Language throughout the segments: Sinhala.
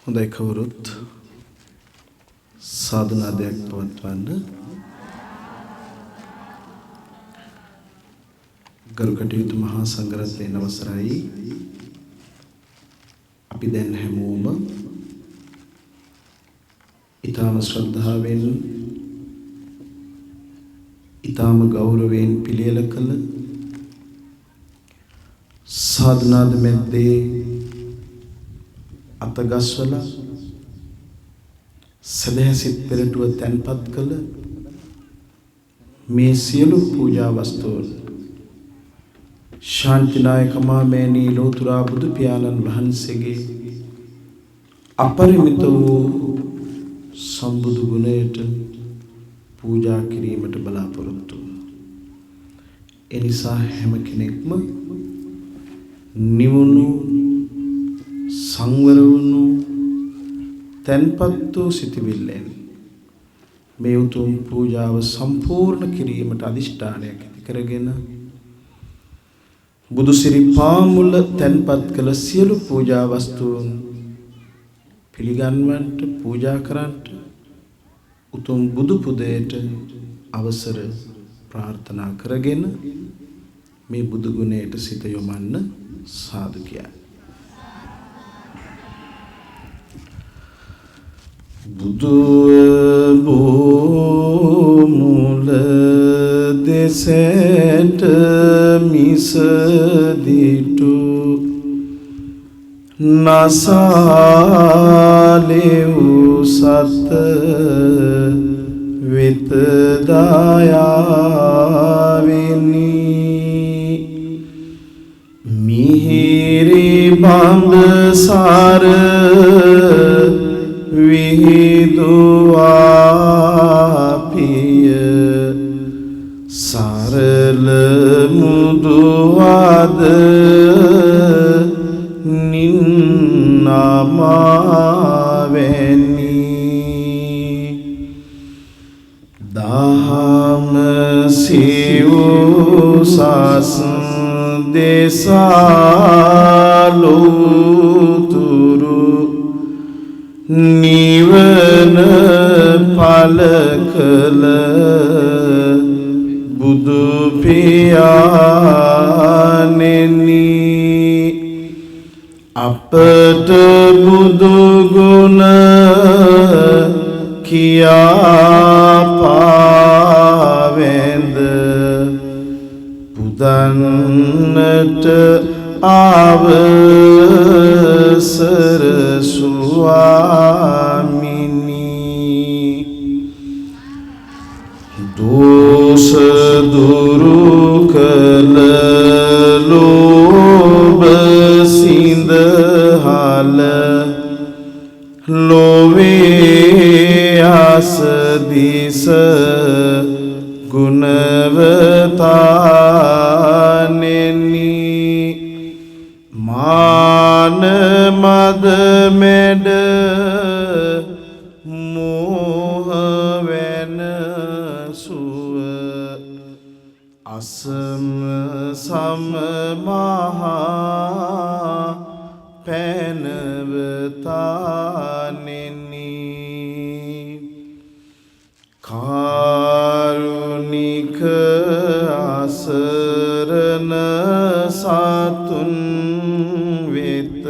හොඳයි කවුරුත් සාධනාදයක් පවත්වන්න. ගරු කටයුතු මහා සංඝරත්නයේ අවසරයි. අපි දැන් හැමෝම ඊටම ශ්‍රද්ධාවෙන් ඊටම ගෞරවයෙන් පිළියෙල කළ සාධනාද මැද්දේ අතගස්වලා සදහසිත පෙරටුව තැන්පත් කළ මේ සියලු පූජා වස්තුන් ශාන්තිනායක මාමේනී ලෝතුරා බුදු පියාණන් වහන්සේගේ අපරිමිත වූ සම්බුදු ගුණයට පූජා කිරීමට බලාපොරොත්තු වුණා. ඒ නිසා හැම කෙනෙක්ම නිවුණු සංවර වුණු තැන්පත් වූ සිතවිල්ලෙන් මේ උතුම් පූජාව සම්පූර්ණ කිරීමට අදිෂ්ඨානයක් ඇති කරගෙන බුදු සිරිපා මුල තැන්පත් කළ සියලු පූජා වස්තුන් පිළිගන්වන්නට පූජා කරන්නට උතුම් බුදු පුදයට අවසර ප්‍රාර්ථනා කරගෙන මේ බුදු ගුණයට සිත යොමන්න සාදු කියයි. බුදු මුල දෙසට මිස දිටු නසාලෙව් සත වෙත දායාවෙනි මිහිරි බඹ සාර විහිදුවා පිය සරල මුදුවද නින්නමාවැනි දහම සිව්සස් දෙසාලුතුරු නිවන පල කළ බුදු පියාණෙනි අපට බුදු ගුණ කියා පාවෙන්ද පුදන්නට අවසර ස්වාමිනී දෝෂ දුරු කළ ලෝභ සිඳහල ලෝවේ අස දිස ගුණවතානෙනි මාන මද මෙඩ මෝහ වෙන සුව අසම සම මහා පැනවතානෙනි කාරුණික අසරණ සතුන් වෙත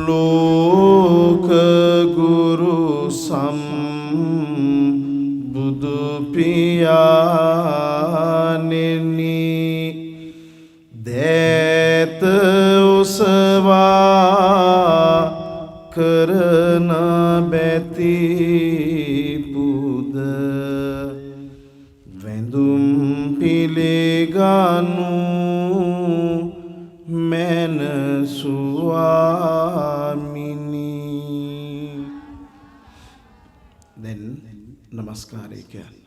ලෝක ගුරු සම් බුදු පියාණෙනි දේත උසවා කරන බැති පුද වැඳුම් පිළිගනු මැන ස්වාමිනී. දැන් නමස්කාරය කියන්න.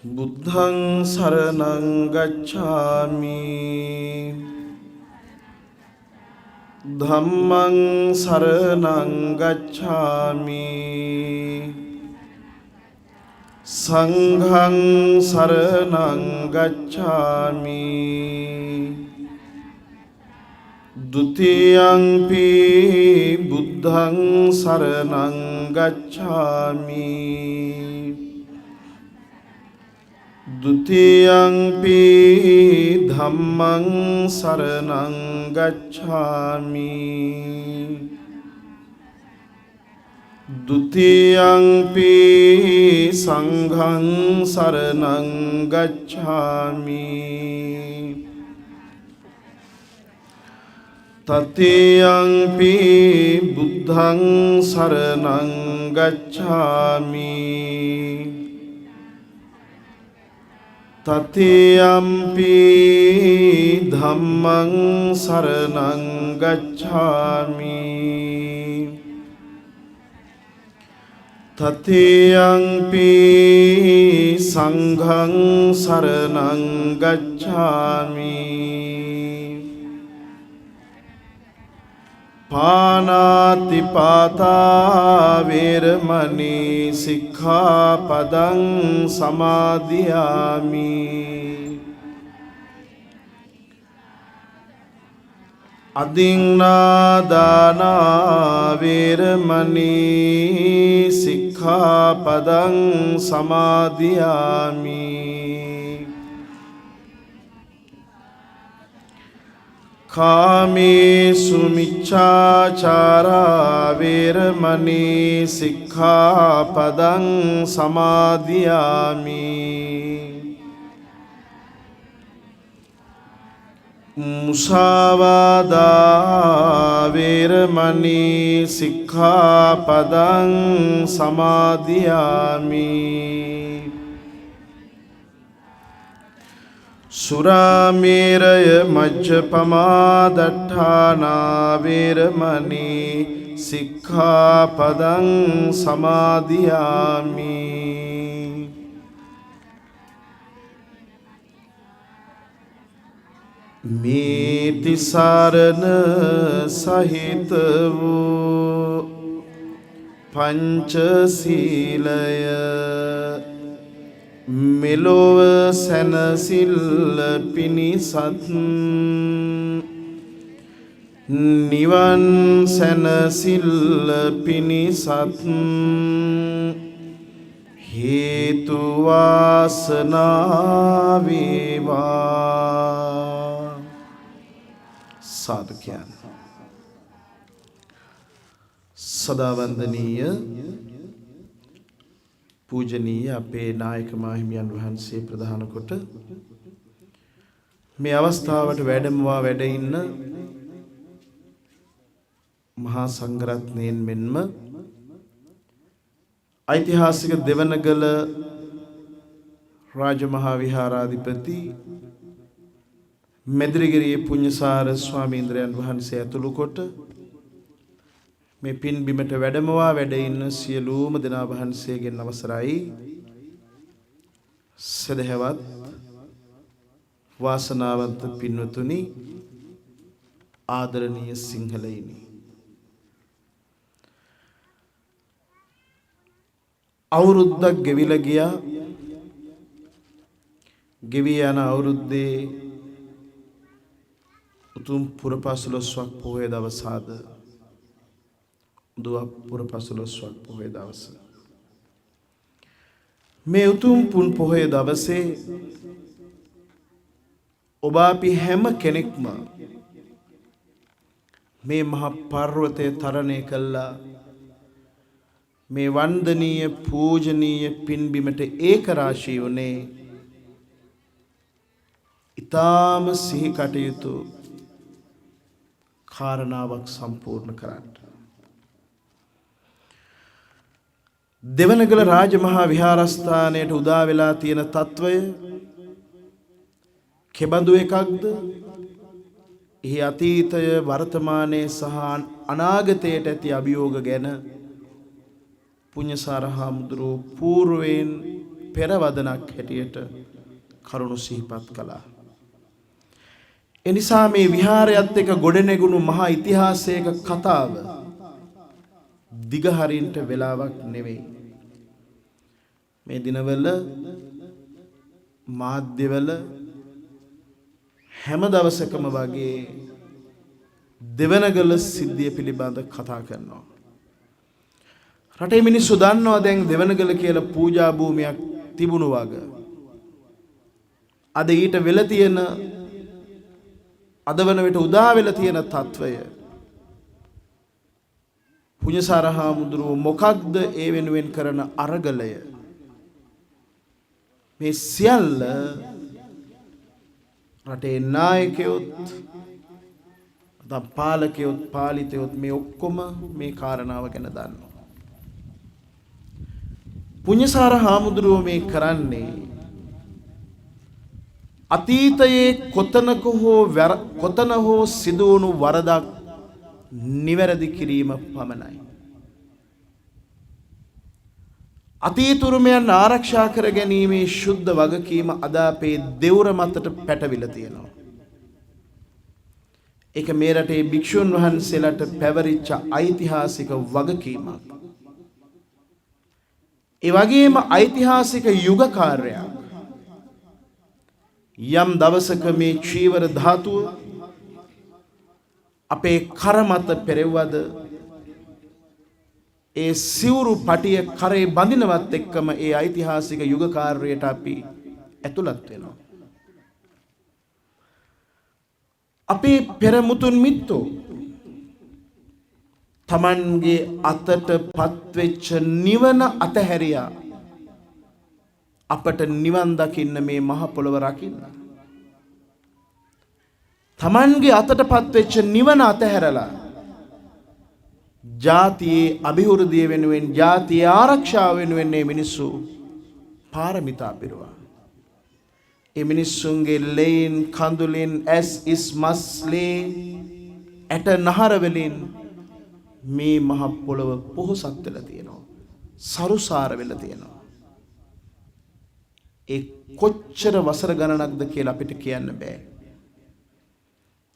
බුද්ධං සරණං ගච්ඡාමි ධම්මං සරණං ගච්ඡාමි සංඝං සරණං ගච්ඡාමි ဒုတိယံ පි බුද්ධං සරණං ගච්ඡාමි ဒုတိယံ පි ධම්මං සරණං ගච්ඡාමි ဒုတိယံ පි සංඝං සරණං ගච්ඡාමි တတိယံ පි බුද්ධං සරණං ගච්ඡාමි တတိယံ පි ධම්මං සරණං ගච්ඡාමි တတိယံ පි සංඝං සරණං ගච්ඡාමි ပါဏာတိပါတာဝေရမဏီសិក្ខាပဒံ សមាදිយាមិ អឌិង្នាដានាវេរមណីសិក្ខាបដံ សមាදිយាមិ កាមេសុមិច្ឆាចារាវេរមណីសិក្ខាបដံ សមាදිយាមិ មុសាវាដាវេរមណីសិក្ខាបដံ សមាදිយាមិ សុរាមេរយមជ្ជបមាដដ្ឋានាវេរមណីសិក្ខាបដံ សមាදිយាមិ මේ තිසරණ සහිත වූ පංචශීලය මෙලොව සැනසිල්ල පිණිසත් නිවන් සැනසිල්ල පිණිසත් හේතු වාසනා වේවා साधुक्यान सदा वंदनीय पूजनीय අපේ නායක මාහිමියන් වහන්සේ ප්‍රධාන කොට මේ අවස්ථාවට වැඩමවා වැඩ ඉන්න මහා සංඝරත්නයන් මෙන්ම ඓතිහාසික දෙවනගල රාජමහා විහාරාධිපති මෙදිරිගිරියේ පුඤ්ඤසාර ස්වාමීන්ද්‍රයන් වහන්සේ ඇතුළු කොට මේ පින් බිමට වැඩමවා වැඩ ඉන්න සියලුම දෙනා වහන්සේගෙන් අවසරයි සදහවත් වාසනාවන්ත පින්වතුනි ආදරණීය සිංහලයිනි අවුරුද්දක් ගෙවිලා ගියා ගෙවි යන අවුරුද්දේ උතුම් පුරපසළොස්වක් පොහොය දවසාද දුව පුරපසළොස්වක් පොහොය දවස මේ උතුම් පුන් පොහොය දවසේ ඔබ අපි හැම කෙනෙක්ම මේ මහ පර්වතය තරණය කළා මේ වන්දනීය පූජනීය පින්බිමට ඒක රාශී වුණේ ඊටාම සිහි කටයුතු කාරණාවක් සම්පූර්ණ කරන්න. දෙවනගල රාජමහා විහාරස්ථානයට උදා වෙලා තියෙන తত্ত্বය කෙබඳු එකක්ද? එහි අතීතය වර්තමානයේ සහ අනාගතයට ඇති අභියෝග ගැන පුඤ්ඤසාර හාමුදුරුවෝ పూర్වයෙන් පෙරවදනක් හැටියට කරුණු සිහිපත් කළා. එනිසා මේ විහාරයත් එක්ක ගොඩනැගුණු මහා ඉතිහාසයක කතාව දිගහරින්ට වෙලාවක් නෙවෙයි. මේ දිනවල මාධ්‍යවල හැම දවසකම වගේ දෙවනගල සිද්ධිය පිළිබඳ කතා කරනවා. රටේ මිනිස්සු දන්නවා දැන් දෙවනගල කියලා පූජා භූමියක් තිබුණු වග. අද ඊට වෙල තියෙන අද වන විට උදා වෙලා තියෙන తত্ত্বය පුඤ්ඤසාර හාමුදුරුවෝ මොකක්ද ඒ වෙනුවෙන් කරන අරගලය? මේ සියල්ල රටේ නායකයොත් පාලකයොත් පාලිතයොත් මේ ඔක්කොම මේ කාරණාව ගැන දන්නවා. පුඤ්ඤසාර හාමුදුරුවෝ මේ කරන්නේ අතීතයේ කොතන හෝ සිදුවුණු වරදක් නිවැරදි කිරීම පමණයි. අතීත උරුමයන් ආරක්ෂා කර ගැනීමේ ශුද්ධ වගකීම අද අපේ දෙවුර මතට පැටවිලා තියෙනවා. ඒක මේ රටේ භික්ෂුන් වහන්සේලාට පැවරිච්ච ඓතිහාසික වගකීමක්. ඒ වගේම ඓතිහාසික යුග කාර්යයක්. යම් දවසක මේ චීවර ධාතුව අපේ කර මත පෙරෙව්වද ඒ සිවුරු පටිය කරේ බඳිනවත් එක්කම ඒ ඓතිහාසික යුග කාර්යයට අපි ඇතුළත් වෙනවා. අපේ පෙරමුතුන් මිත්තෝ තමන්ගේ අතට පත්වෙච්ච නිවන අතහැරියා අපට නිවන් දකින්න මේ මහ පොළව රකින්න. තමන්ගේ අතට පත්වෙච්ච නිවන අතහැරලා ජාතියේ අභිවෘද්ධිය වෙනුවෙන් ජාතියේ ආරක්ෂාව වෙනුවෙන් මේ මිනිස්සු පාරමිතා පිරුවා. ඒ මිනිස්සුන්ගේ ලේන් කඳුලින් ඇස් ඉස් මස්ලේ ඇට නහර වලින් මේ මහ පොළව පොහොසත් වෙලා තියෙනවා. සරුසාර වෙලා තියෙනවා. ඒ කොච්චර වසර ගණනක්ද කියලා අපිට කියන්න බෑ.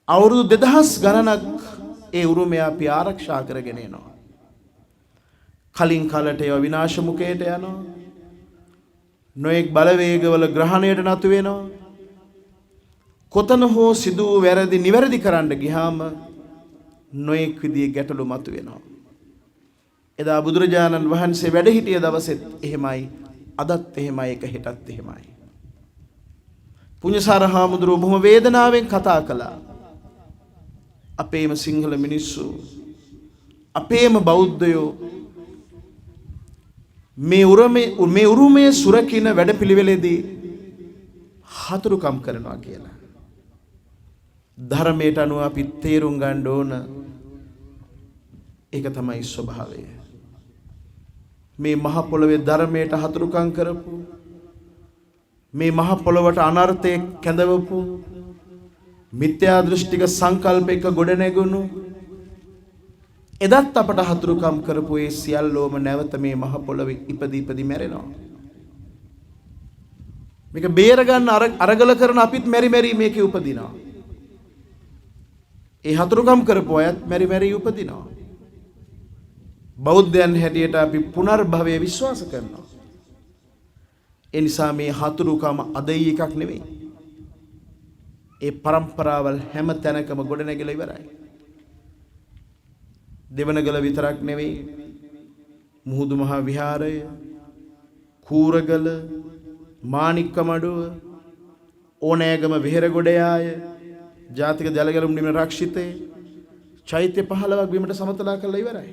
අවුරුදු 2000 ගණනක් ඒ උරුමය අපි ආරක්ෂා කරගෙන යනවා. කලින් කලට ඒවා විනාශ මුඛයට යනවා. නොඑක් බලවේගවල ග්‍රහණයට නතු වෙනවා. කොතන හෝ සිදු වූ වැරදි නිවැරදි කරන්න ගියාම නොඑක් විදිහේ ගැටලු මතු වෙනවා. එදා බුදුරජාණන් වහන්සේ වැඩ සිටිය දවසෙත් එහෙමයි, අදත් එහෙමයි, එක හෙටත් එහෙමයි. පුඤ්ඤසාර හාමුදුරුවෝ බොහොම වේදනාවෙන් කතා කළා. අපේම සිංහල මිනිස්සු, අපේම බෞද්ධයෝ මේ උරුමයේ සුරකින්න වැඩපිළිවෙලේදී හතුරුකම් කරනවා කියලා. ධර්මයට අනුව අපි තේරුම් ගන්න ඕන ඒක තමයි ස්වභාවය. මේ මහ පොළවේ ධර්මයට හතුරුකම් කරපු, මේ මහ පොළවට අනර්ථය කැඳවපු, මිත්‍යා දෘෂ්ටික සංකල්පයක ගොඩ නැගුණු, එදත් අපට හතුරුකම් කරපු ඒ සියල්ලෝම නැවත මේ මහ පොළවේ ඉපදී මැරෙනවා. මේක බේර ගන්න අරගල කරන අපිත් මෙරි මේකේ උපදිනවා. ඒ හතුරුකම් කරපු අයත් මෙරි උපදිනවා. බෞද්ධයන් හැටියට අපි පුනර්භවය විශ්වාස කරනවා. ඒ නිසා මේ හතුරුකම අදයි එකක් නෙවෙයි. ඒ પરම්පරාවල් හැම තැනකම ගොඩනැගිලා ඉවරයි. දෙවනගල විතරක් නෙවෙයි, මුහුදු මහා විහාරය, කූරගල, මාණික්කමඩුව, ඕනෑගම විහෙරගොඩයාය, ජාතික ජලගැලුම් නිවන රක්ෂිතේ චෛත්‍ය 15ක් බිමට සමතලා කරලා ඉවරයි.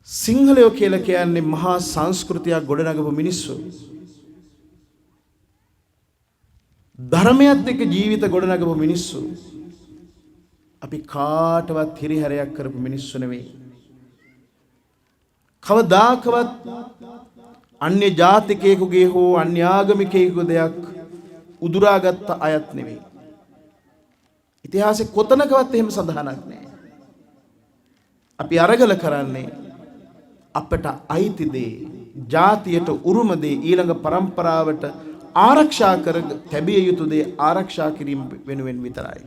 සිංහලයෝ කියලා කියන්නේ මහා සංස්කෘතියක් ගොඩනගපු මිනිස්සු. ධර්මයත් එක්ක ජීවිත ගොඩනගපු මිනිස්සු. අපි කාටවත් හිරිහැරයක් කරපු මිනිස්සු නෙවෙයි. කවදාකවත් අන්‍ය ජාතිකයෙකුගේ හෝ අන්‍ය ආගමිකයෙකුගේ දෙයක් උදුරාගත්ත අයත් නෙවෙයි. ඉතිහාසෙ කොතනකවත් එහෙම සඳහනක් නැහැ. අපි අරගල කරන්නේ අපට අයිති දේ ජාතියට උරුම දේ ඊළඟ પરම්පරාවට ආරක්ෂා කර තැබිය යුතු දේ ආරක්ෂා කිරීම වෙනුවෙන් විතරයි.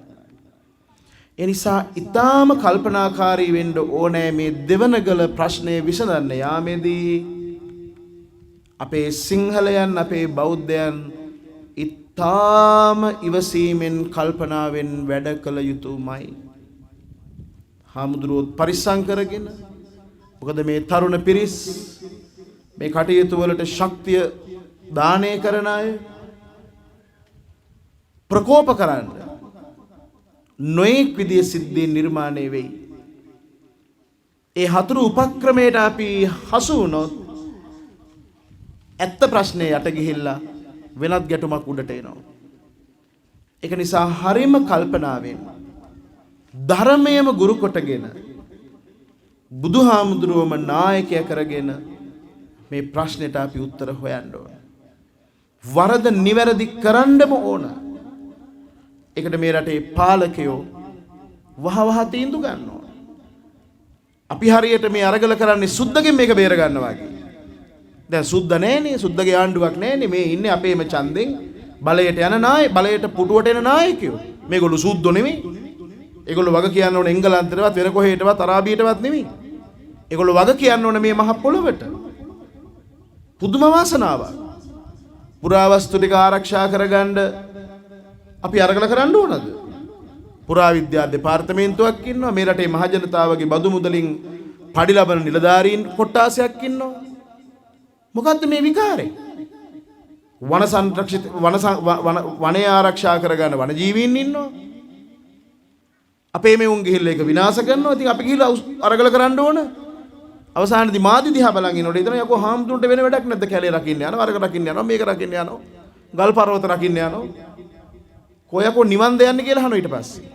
ඒ නිසා ඊටාම කල්පනාකාරී වෙන්න ඕනෑ මේ දෙවනගල ප්‍රශ්නය විසඳන්න යාමේදී අපේ සිංහලයන් අපේ බෞද්ධයන් ඊටාම ඉවසීමෙන් කල්පනාවෙන් වැඩ කළ යුතුමයි. හාමුදුරුවෝ පරිස්සම් කරගෙන මොකද මේ තරුණ පිරිස් මේ කටයුතු වලට ශක්තිය දානය කරන අය ප්‍රකෝප කරන්න නොයෙක් විදිහේ සිද්ධීන් නිර්මාණය වෙයි. ඒ හතුරු උපක්‍රමයට අපි හසු වුණොත් ඇත්ත ප්‍රශ්නේ යට ගිහිල්ලා වෙනත් ගැටුමක් උඩට එනවා. ඒක නිසා හරිම කල්පනාවෙන් ධර්මයේම ගුරු කොටගෙන බුදුහාමුදුරුවම නායකය කරගෙන මේ ප්‍රශ්නෙට අපි උත්තර හොයන්න ඕන. වරද නිවැරදි කරන්නම ඕන. ඒකට මේ රටේ පාලකයෝ වහවහ තීන්දුව ගන්න ඕන. අපි හරියට මේ අරගල කරන්නේ සුද්දගෙන් මේක බේර ගන්නවා වගේ. දැන් සුද්ද නැහැනේ, සුද්දගේ ආණ්ඩුවක් නැහැනේ. මේ ඉන්නේ අපේම ඡන්දෙන් බලයට යන බලයට පුටුවට එන නායකයෝ. මේගොල්ලෝ සුද්දෝ නෙමෙයි. ඒගොල්ලෝ වග කියන්න ඕන එංගලන්තේටවත් වෙන කොහෙටවත් අරාබියටවත් නෙමෙයි. ඒගොල්ලෝ වග කියන්න ඕන මේ මහ පොළොවට. පුදුම වාසනාවක්. පුරාවස්තු ටික ආරක්ෂා කරගන්න අපි අරගල කරන්න ඕනද? පුරාවිද්‍යා දෙපාර්තමේන්තුවක් ඉන්නවා. මේ රටේ මහ ජනතාවගේ බදු මුදලින් පඩි ලබන නිලධාරීන් කොට්ටාසයක් ඉන්නවා. මොකද්ද මේ විකාරේ? වන සංරක්ෂිත වනය ආරක්ෂා කරගන්න වනජීවීන් ඉන්නවා. අපේ මේ උන් ගිහිල්ලා ඒක විනාශ කරනවා. ඉතින් අපි ගිහිල්ලා අරගල කරන්න ඕන. අවසානයේදී මාදි දිහා බලන් ඉන්නකොට හිතනවා යකෝ හාමුදුරන්ට වෙන වැඩක් නැද්ද? කැලේ රකින්න යනවා, අරක රකින්න යනවා, මේක රකින්න යනවා, ගල් පර්වත රකින්න යනවා. කොයකෝ නිවන් දෙයන්න කියලා අහනවා ඊට පස්සේ.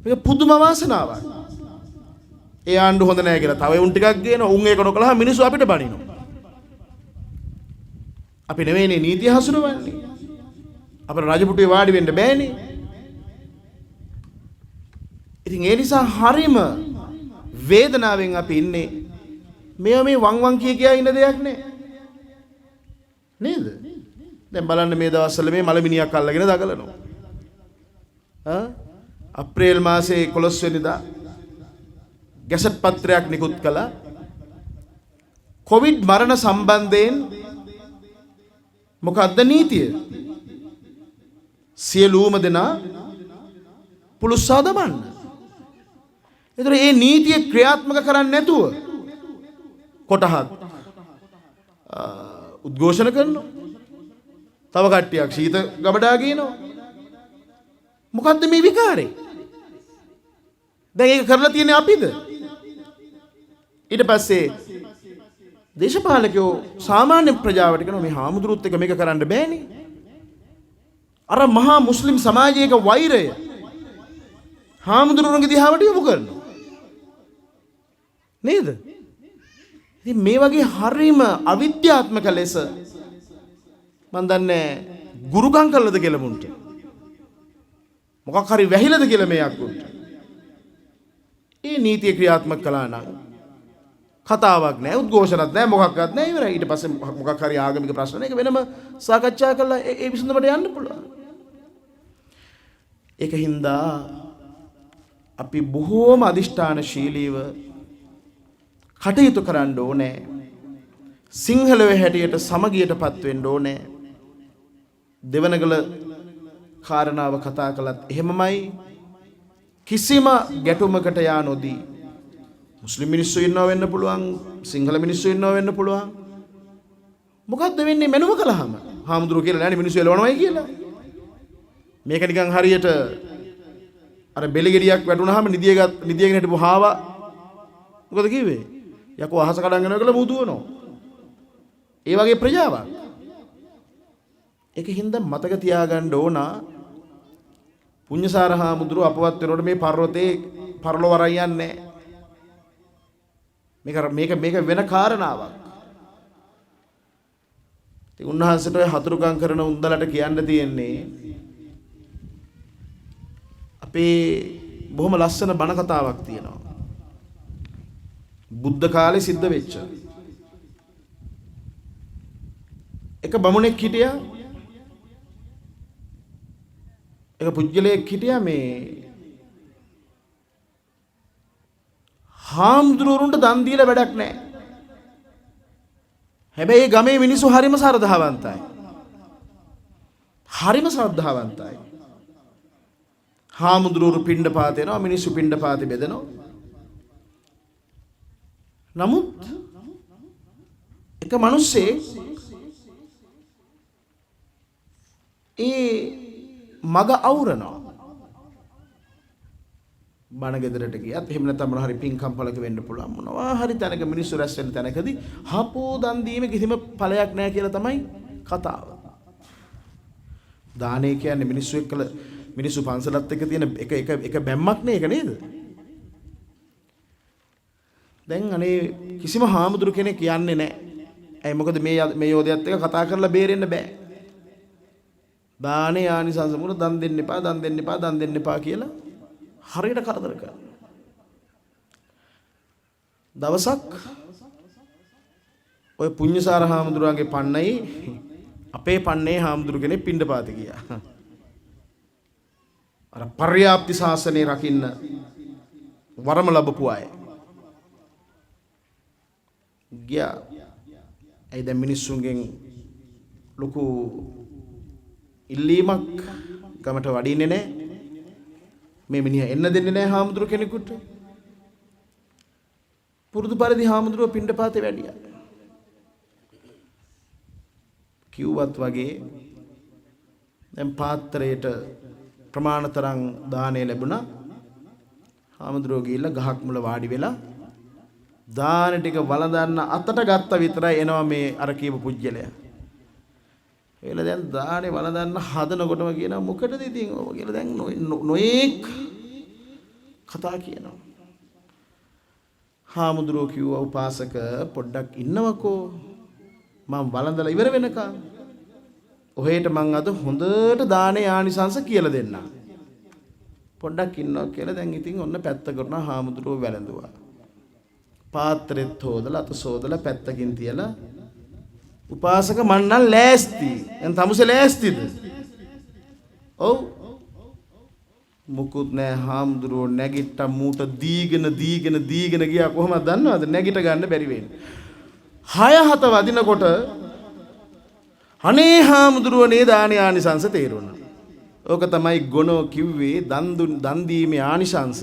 මේක පුදුම වාසනාවක්. ඒ ආණ්ඩු හොඳ නැහැ කියලා තව උන් ටිකක් ගේනවා. උන් ඒක නොකළා මිනිස්සු අපිට බනිනවා. අපි නෙවෙයිනේ නීතිය හසුරවන්නේ. අපේ රජපුටුවේ වාඩි වෙන්න බෑනේ. ඉතින් ඒ නිසා හරිම වේදනාවෙන් අපි ඉන්නේ. මේ වං කියා ඉන්න දෙයක් නෑ. නේද? දැන් බලන්න මේ දවස්වල මේ මලමිනියක් අල්ලගෙන දඟලනවා. අප්‍රේල් මාසේ 11 වෙනිදා ගැසට් පත්‍රයක් නිකුත් කළා. කොවිඩ් මරණ සම්බන්ධයෙන් මොකක්ද නීතිය? සියලුම දෙනා පුළුස්සා දමන්න. ඒතර මේ නීතිය ක්‍රියාත්මක කරන්නේ නැතුව කොටහක් උද්ඝෝෂණ කරනවා. තව කට්ටියක් සීත ගබඩා ගිනනවා. මොකද්ද මේ විකාරේ? දැන් ඒක කරලා තියෙන්නේ අපිද? ඊට පස්සේ දේශපාලකයෝ සාමාන්‍ය ප්‍රජාවට කියනවා මේ හාමුදුරුවොත් එක මේක කරන්න බෑනේ. අර මහා මුස්ලිම් සමාජයක වෛරය හාමුදුරුවන්ගේ දිහාවට යොමු කරනවා. නේද? ඉතින් මේ වගේ හරීම අවිද්‍යාත්මක ලෙස මන් දන්නේ ගුරුකම් කළද කියලා මුන්ට. මොකක් හරි වැහිලාද කියලා මේ අක්කුන්ට. ඒ නීතිය ක්‍රියාත්මක කළා නම් කතාවක් නැහැ, උද්ඝෝෂණත් නැහැ, මොකක්වත් නැහැ. ඉවරයි. ඊට පස්සේ මොකක් හරි ආගමික ප්‍රශ්න එක වෙනම සාකච්ඡා කරලා ඒ විසඳුමට යන්න පුළුවන්. ඒකින්ද අපි බොහෝම අදිෂ්ඨානශීලීව කටයුතු කරන්න ඕනේ. සිංහලයේ හැටියට සමගියටපත් වෙන්න ඕනේ. දෙවනගල කාරණාව කතා කළත් එහෙමමයි. කිසිම ගැටුමකට යා නොදී මුස්ලිම් මිනිස්සු ඉන්නවා වෙන්න පුළුවන්, සිංහල මිනිස්සු ඉන්නවා වෙන්න පුළුවන්. මොකද්ද වෙන්නේ මනුව කළාම? හාමුදුරුවෝ කියලා නෑනේ මිනිස්සු එලවනවයි කියලා. මේක නිකන් හරියට අර බෙලිගෙඩියක් වැටුනහම නිදියගෙන හිටපු හාවා මොකද කිව්වේ? යකෝ අහස කඩන් යනවා කියලා බුදුවනවා. ඒ වගේ ප්‍රජාවක්. ඒකින්ද මතක තියාගන්න ඕන පුඤ්ඤසාර හාමුදුරුවෝ අපවත් වෙනකොට මේ පර්වතේ පරලොව වරන් යන්නේ මේක වෙන කාරණාවක්. ඉතින් උන්වහන්සේට ඔය හතුරුකම් කරන උන්දලට කියන්න තියෙන්නේ අපේ බොහොම ලස්සන බණ කතාවක් තියෙනවා. බුද්ධ කාලේ සිද්ධ වෙච්ච. එක බමුණෙක් හිටියා. එක පුජ්‍යලයක් හිටියා මේ හාමුදුරුවරුන්ට දන් දීලා වැඩක් නැහැ. හැබැයි ගමේ මිනිස්සු හරිම ශ්‍රද්ධාවන්තයි. හරිම ශ්‍රද්ධාවන්තයි. හාමුදුරුවරු පිණ්ඩපාත යනවා, මිනිස්සු පිණ්ඩපාත බෙදනවා. නමුත් එක මිනිස්සෙක් ඒ මග අවුරනවා. බණ ගෙදරට ගියත් එහෙම නැත්නම් මොන හරි පින්කම් පළක වෙන්න පුළුවන්. මොනවා හරි තැනක මිනිස්සු රැස් වෙන තැනකදී හපෝ දන් දීමේ කිසිම ඵලයක් නැහැ කියලා තමයි කතාව. දානේ කියන්නේ මිනිස්සු එක්කල මිනිස්සු පන්සලත් එක්ක තියෙන එක බැම්මක් නේ ඒක නේද? දැන් අනේ කිසිම හාමුදුරු කෙනෙක් යන්නේ නැහැ. ඇයි මොකද මේ යෝධයත් එක්ක කතා කරලා බේරෙන්න බෑ. දානේ ආනිසංස මුල දන් දෙන්න එපා, දන් දෙන්න එපා, දන් දෙන්න එපා කියලා හරියට කරදර කරනවා. දවසක් ඔය පුඤ්ඤසාර හාමුදුරුවන්ගේ පන්නයි අපේ පන්නේ හාමුදුරු කෙනෙක් පිණ්ඩපාත ගියා. අර පර්යාප්ති ශාසනය රකින්න වරම ලැබපු අය. ගියා. ඒ දැන් මිනිස්සුන්ගෙන් ලොකු ඉල්ලීමක් ගමට වඩින්නේ නැහැ. මේ මිනිහා එන්න දෙන්නේ නැහැ හාමුදුරු කෙනෙකුට. පුරුදු පරිදි හාමුදුරුව පිණ්ඩපාතේ වැඩියා. කිව්වත් වගේ දැන් පාත්‍රයට ප්‍රමාණතරම් දාණය ලැබුණා. හාමුදුරුව ගිහිල්ලා ගහක් මුල වාඩි වෙලා දාන ටික වළඳන්න අතට ගත්ත විතරයි එනවා මේ අර කියපු පුජ්‍යලයා. එල දැන් දානේ වළඳන්න හදනකොටම කියනවා මොකටද ඉතින් ඔය කියලා දැන් නොඑක් කතා කියනවා. හාමුදුරුවෝ කිව්වා උපාසක පොඩ්ඩක් ඉන්නවකෝ මම වළඳලා ඉවර වෙනකන්. ඔහෙට මං අද හොඳට දානේ ආනිසංස කියලා දෙන්නම්. පොඩ්ඩක් ඉන්නවා කියලා දැන් ඉතින් ඔන්න පැත්ත කරනවා හාමුදුරුවෝ වැළඳුවා. පාත්‍රෙත් හොදලා අත සෝදලා පැත්තකින් තියලා උපාසක මන්නම් ලෑස්ති. එන් තමුසේ ලෑස්තිද? ඔව්. මුකුත් නෑ හාමුදුරුවෝ නැගිට්ට මූට දීගෙන ගියා කොහොමද දන්නවද? නැගිට ගන්න බැරි වෙන්නේ. 6-7 වදිනකොට අනේ හාමුදුරුවනේ දානේ ආනිසංස තේරුණා. ඕක තමයි ගොනෝ කිව්වේ දන් දීමේ ආනිසංස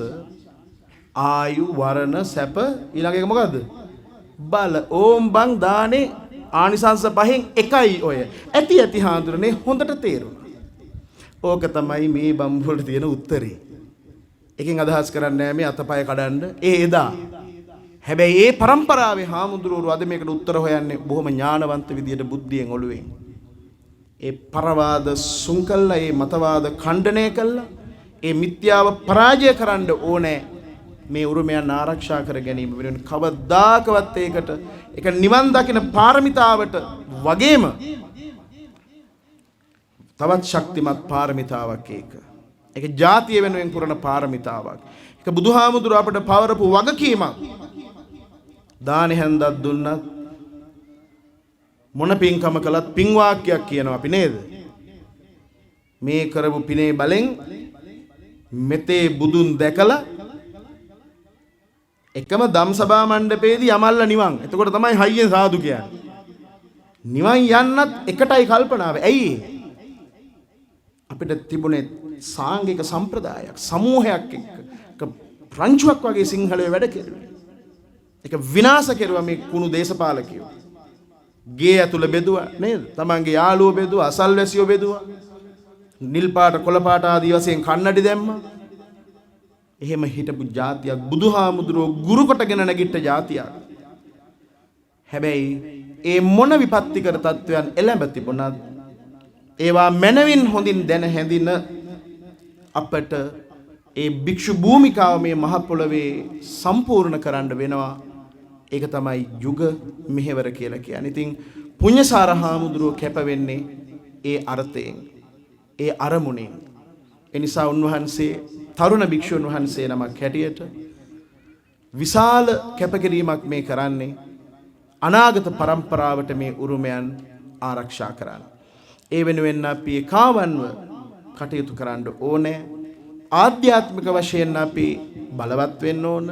ආයු වරණ සැප ඊළඟ එක මොකද්ද? බල. ඕම් බං දානේ ආනිසංස පහෙන් එකයි ඔය. ඇති හාමුදුරනේ හොඳට තේරුණා. ඕක තමයි මේ බම්බුවලට තියෙන උත්තරේ. එකෙන් අදහස් කරන්නේ මේ අතපය කඩන්න එදා. හැබැයි ඒ પરම්පරාවේ හාමුදුරුවෝ අද මේකට උත්තර හොයන්නේ බොහොම ඥානවන්ත විදියට බුද්ධියෙන් ඔළුවෙන්. ඒ පරවාද සුන් කළා, ඒ මතවාද ඛණ්ඩනය කළා, ඒ මිත්‍යාව පරාජය කරන්න ඕනේ. මේ උරුමයන් ආරක්ෂා කර ගැනීම වෙනුවෙන් කවදාකවත් ඒකට ඒක නිවන් දකින පාරමිතාවට වගේම තවත් ශක්තිමත් පාරමිතාවක් ඒක. ඒක ජාතිය වෙනුවෙන් කරන පාරමිතාවක්. ඒක බුදුහාමුදුරුව අපට පවරපු වගකීමක්. දානෙ හැන්දක් දුන්නත් මොන පින්කම කළත් පින් වාක්‍යයක් කියනවා අපි නේද? මේ කරපු පිනේ බලෙන් මෙතේ බුදුන් දැකලා එකම ධම්සභා මණ්ඩපයේදී යමල්ල නිවන්. එතකොට තමයි හයියෙන් සාදු කියන්නේ. නිවන් යන්නත් එකටයි කල්පනාව. ඇයි? අපිට තිබුණේ සාංගික සම්ප්‍රදායක්, සමූහයක් එක්ක රංචුවක් වගේ සිංහලයේ වැඩ කෙරුවේ. ඒක විනාශ කෙරුවා මේ කුණු දේශපාලකයෝ. ගේ ඇතුළ බෙදුවා නේද? තමන්ගේ යාළුවෝ බෙදුවා, අසල්වැසියෝ බෙදුවා. නිල් පාට, කොළ පාට ආදී වශයෙන් කන්නඩි දැම්මා. එහෙම හිටපු ජාතියක් බුදුහාමුදුරුවෝ ගුරු කොටගෙන නැගිට ජාතියක්. හැබැයි ඒ මොන විපත්තිකර තත්වයන් එළඹ තිබුණත් ඒවා මනවින් හොඳින් දැන හැඳින අපට ඒ භික්ෂු භූමිකාව මේ මහ පොළවේ සම්පූර්ණ කරන්න වෙනවා. ඒක තමයි යුග මෙහෙවර කියලා කියන්නේ. ඉතින් පුඤ්ඤසාර හාමුදුරුවෝ කැප වෙන්නේ ඒ අර්ථයෙන්, ඒ අරමුණෙන්. ඒ නිසා උන්වහන්සේ තරුණ භික්ෂුන් වහන්සේ නමක් හැටියට විශාල කැපකිරීමක් මේ කරන්නේ අනාගත પરම්පරාවට මේ උරුමයන් ආරක්ෂා කරන්න. ඒ වෙනුවෙන් අපි ඒකාවන්ව කටයුතු කරන්න ඕනේ. ආධ්‍යාත්මික වශයෙන් අපි බලවත් වෙන්න ඕන.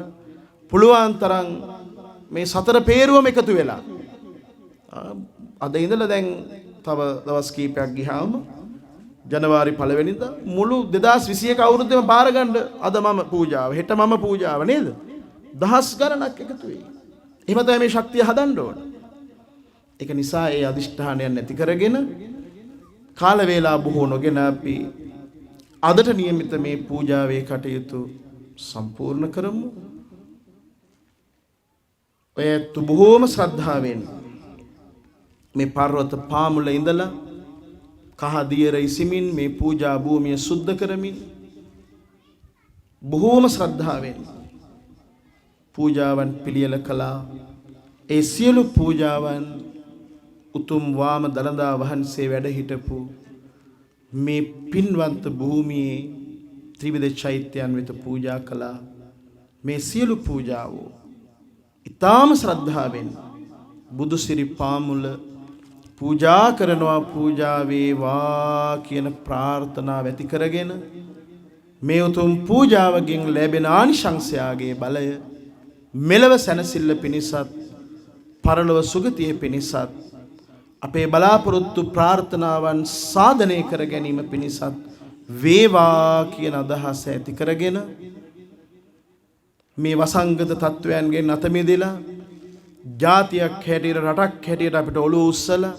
පුළුවන් තරම් මේ සතර පේරුවම එකතු වෙලා අද ඉඳලා දැන් තව දවස් කීපයක් ගියාම ජනවාරි 1 වෙනිදා මුළු 2021 අවුරුද්දේම බාර ගන්න අද මම පූජාව හෙට මම පූජාව නේද? දහස් ගණනක් එකතු වෙයි. එහෙම තමයි මේ ශක්තිය හදන්න ඕන. ඒක නිසා ඒ අදිෂ්ඨානයන් නැති කරගෙන කාල වේලා බොහෝ නොගෙන අපි අදට નિયમિત මේ පූජාවේ කටයුතු සම්පූර්ණ කරමු. ඔයත් බොහෝම ශ්‍රද්ධාවෙන් මේ පර්වත පාමුල ඉඳලා කහ දියර ඉසිමින් මේ පූජා භූමිය සුද්ධ කරමින් බොහෝම ශ්‍රද්ධාවෙන් පූජාවන් පිළියෙල කළා. ඒ සියලු පූජාවන් උතුම් වාම දළදා වහන්සේ වැඩ හිටපු මේ පින්වන්ත භූමියේ ත්‍රිවිධ චෛත්‍යයන් වෙත පූජා කළා. මේ සියලු පූජාවෝ ඊටාම ශ්‍රද්ධාවෙන් බුදුසිරි පාමුල පූජා කරනවා පූජා වේවා කියන ප්‍රාර්ථනාව ඇති කරගෙන මේ උතුම් පූජාවකින් ලැබෙන ආනිශංසයාගේ බලය මෙලව සැනසෙල්ල පිණිසත් පරලොව සුගතිය පිණිසත් අපේ බලාපොරොත්තු ප්‍රාර්ථනාවන් සාධනය කර ගැනීම පිණිසත් වේවා කියන අදහස ඇති කරගෙන මේ වසංගත තත්වයන්ගෙන් අත මිදෙලා ජාතියක් හැටියට රටක් හැටියට අපිට ඔළුව උස්සලා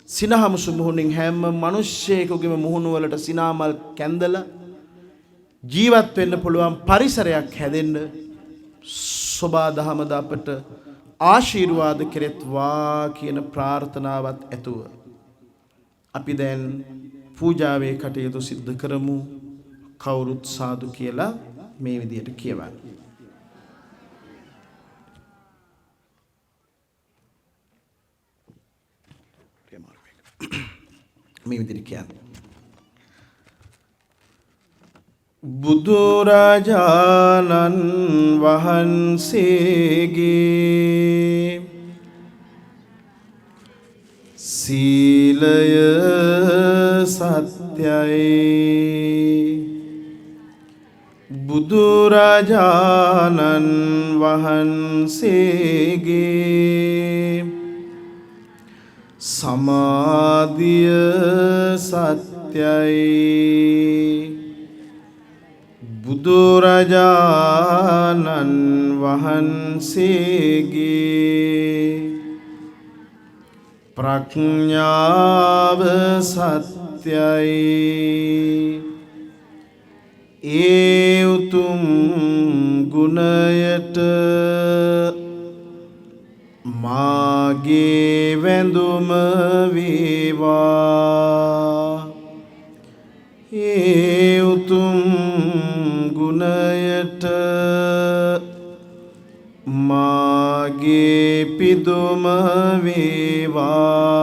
සිනහමුසු මුහුණින් හැම මිනිස්සෙකුගේම මුහුණු වලට සිනාමල් කැඳලා ජීවත් වෙන්න පුළුවන් පරිසරයක් හැදෙන්න සෝබා දහමද අපට ආශිර්වාද කෙරෙත්වා කියන ප්‍රාර්ථනාවත් ඇතුව අපි දැන් පූජාවේ කටයුතු සිද්ධ කරමු. කවුරුත් සාදු කියලා මේ විදියට කියවන්න. මේ විදියට කියන්න. බුදුරජාණන් වහන්සේගේ සීලය සත්‍යයි. බුදුරජාණන් වහන්සේගේ සමාධිය සත්‍යයි. බුදුරජාණන් වහන්සේගේ ප්‍රඥාව සත්‍යයි. ඒ උතුම් ගුණයට මාගේ වැඳුම වේවා. ඒ උතුම් ගුණයට මාගේ පිදුම වේවා.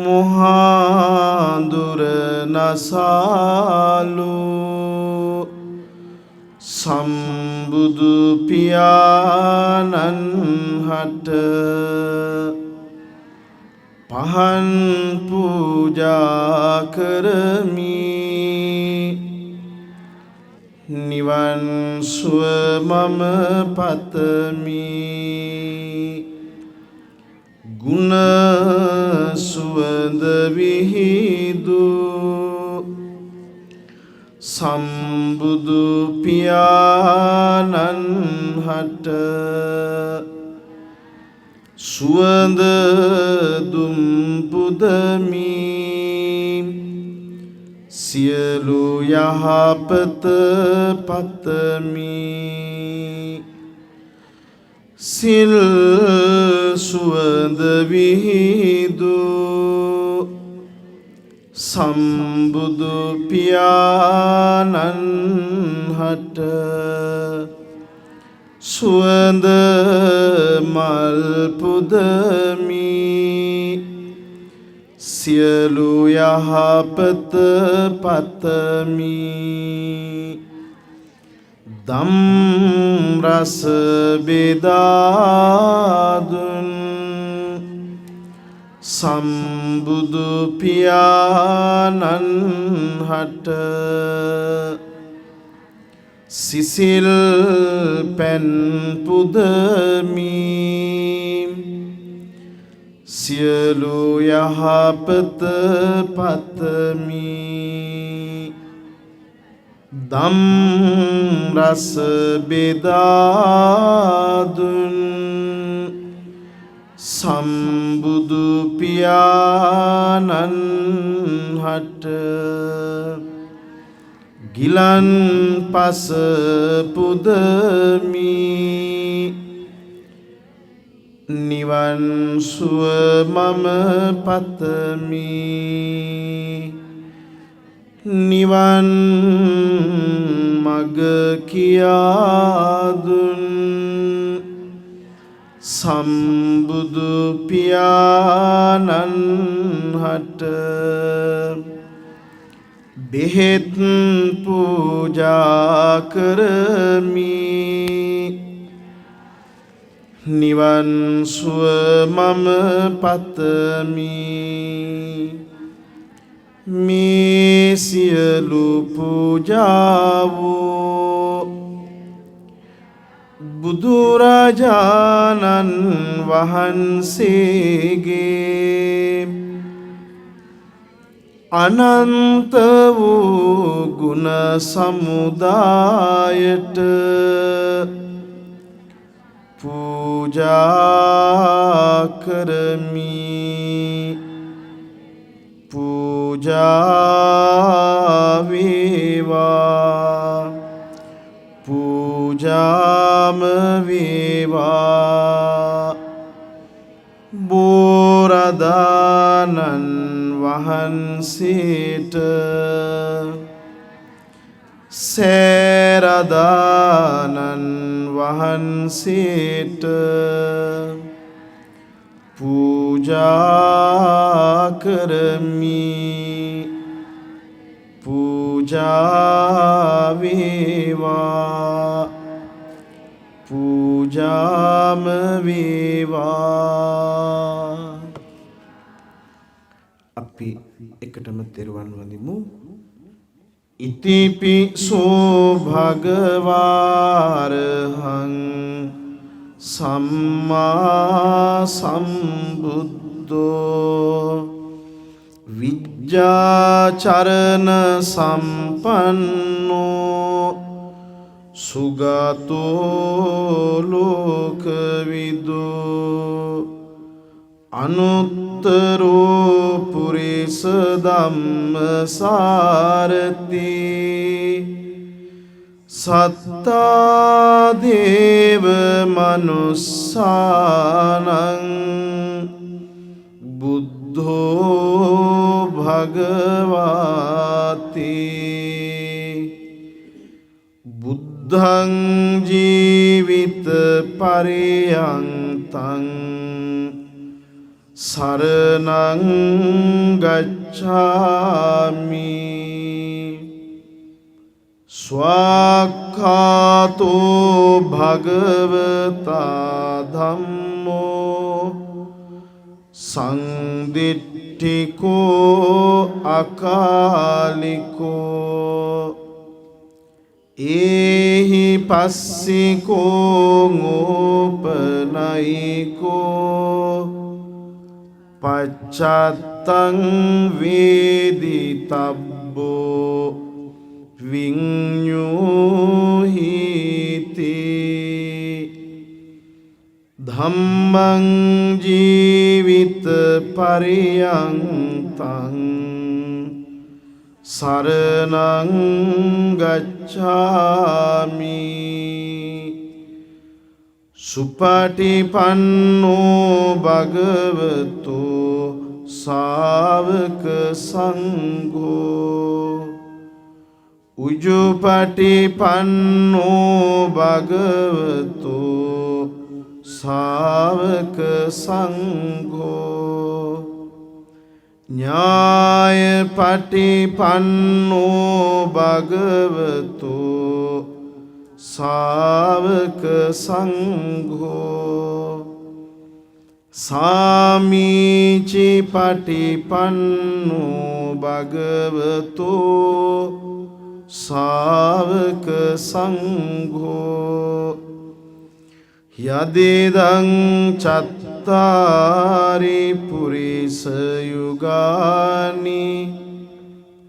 මොහාඳුර නසාලු සම්බුදු පියාණන් හට පහන් පූජා කරමි. නිවන් සුව මම පතමි. ගුණ සුවඳ විහිදු සම්බුදු පියාණන් හට සුවඳ දුම් පුදමි. සියලු යහපත පතමි. සිල් සුවඳ විහිදු සම්බුදු පියාණන් හට සුවඳ මල් පුදමි. සියලු යහපත පතමි. දම් රස බෙදා දුන් සම්බුදු පියාණන් හට සිසිල් පැන් පුදමි සියලු යහපත පතමි දම් රස බෙදා දුන් සම්බුදු පියාණන් හට ගිලන් පස පුදමි නිවන් සුව මම පතමි නිවන් මග කියා දුන් සම්බුදු පියාණන් හට බෙහෙත් පූජා කරමි නිවන් සුව මම පතමි මේ සියලු පූජාවෝ බුදුරජාණන් වහන්සේගේ අනන්ත වූ ගුණ සමුදායට පූජා කරමි පූජා වේවා පූජාම වේවා බෝරදානන් වහන්සේට සෑරදානන් වහන්සේට පූජා කරමි පූජා වේවා පූජාම වේවා අපි එකටම තෙරුවන් වඳිමු ඉතිපිසෝ භගවාරහං සම්මා සම්බුද්ධෝ විජ්ජාචරණ සම්පන්නෝ සුගතෝ ලෝකවිදෝ අනුත්තරෝ පුරිස ධම්මසාරති සත්තා දේව මනුස්සානං බුද්ධෝ භගවාති බුද්ධං ජීවිත පරියන්තං සරණං ගච්ඡාමි ස්වාක්ඛාතෝ භගවතා ධම්මෝ සංදිට්ඨිකෝ අකාලිකෝ ඒහි පස්සිකෝ ඕපනයිකෝ පච්චත්තං වේදිතබ්බෝ විඤ්ඤුහිති ධම්මං ජීවිත පරියන්තං සරණං ගච්ඡාමි සුපටිපන්නෝ භගවතු ශාවක සංඝෝ උජුපටිපන්නෝ භගවතු ශාවක සංඝෝ ඥායපටිපන්නෝ භගවතු ශාවක සංඝෝ සාමීචි පටිපන්නෝ භගවතු ශාවක සංඝෝ යදිදං චත්තාරි පුරිස යුගානි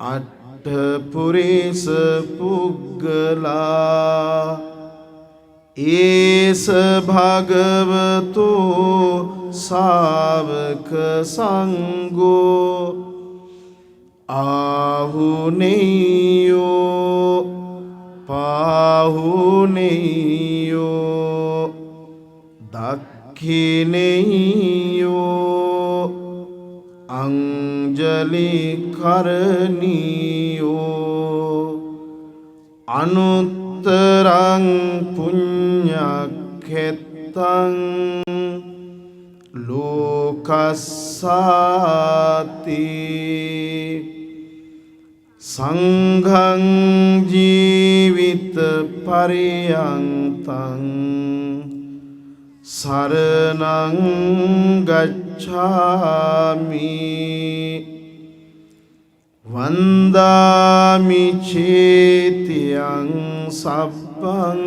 අට්ඨ පුරිස පුග්ගලා ඒස භගවතු ශාවක සංඝෝ ආහුනේයෝ පාහුනේයෝ දක්ඛිනේයෝ අංජලි කරණීයෝ අනුත්තරං පුඤ්ඤක්ඛෙත්තං ලෝකස්සාති සංඝං ජීවිත පරියන්තං සරණං ගච්ඡාමි වන්දාමි චේතියං සබ්බං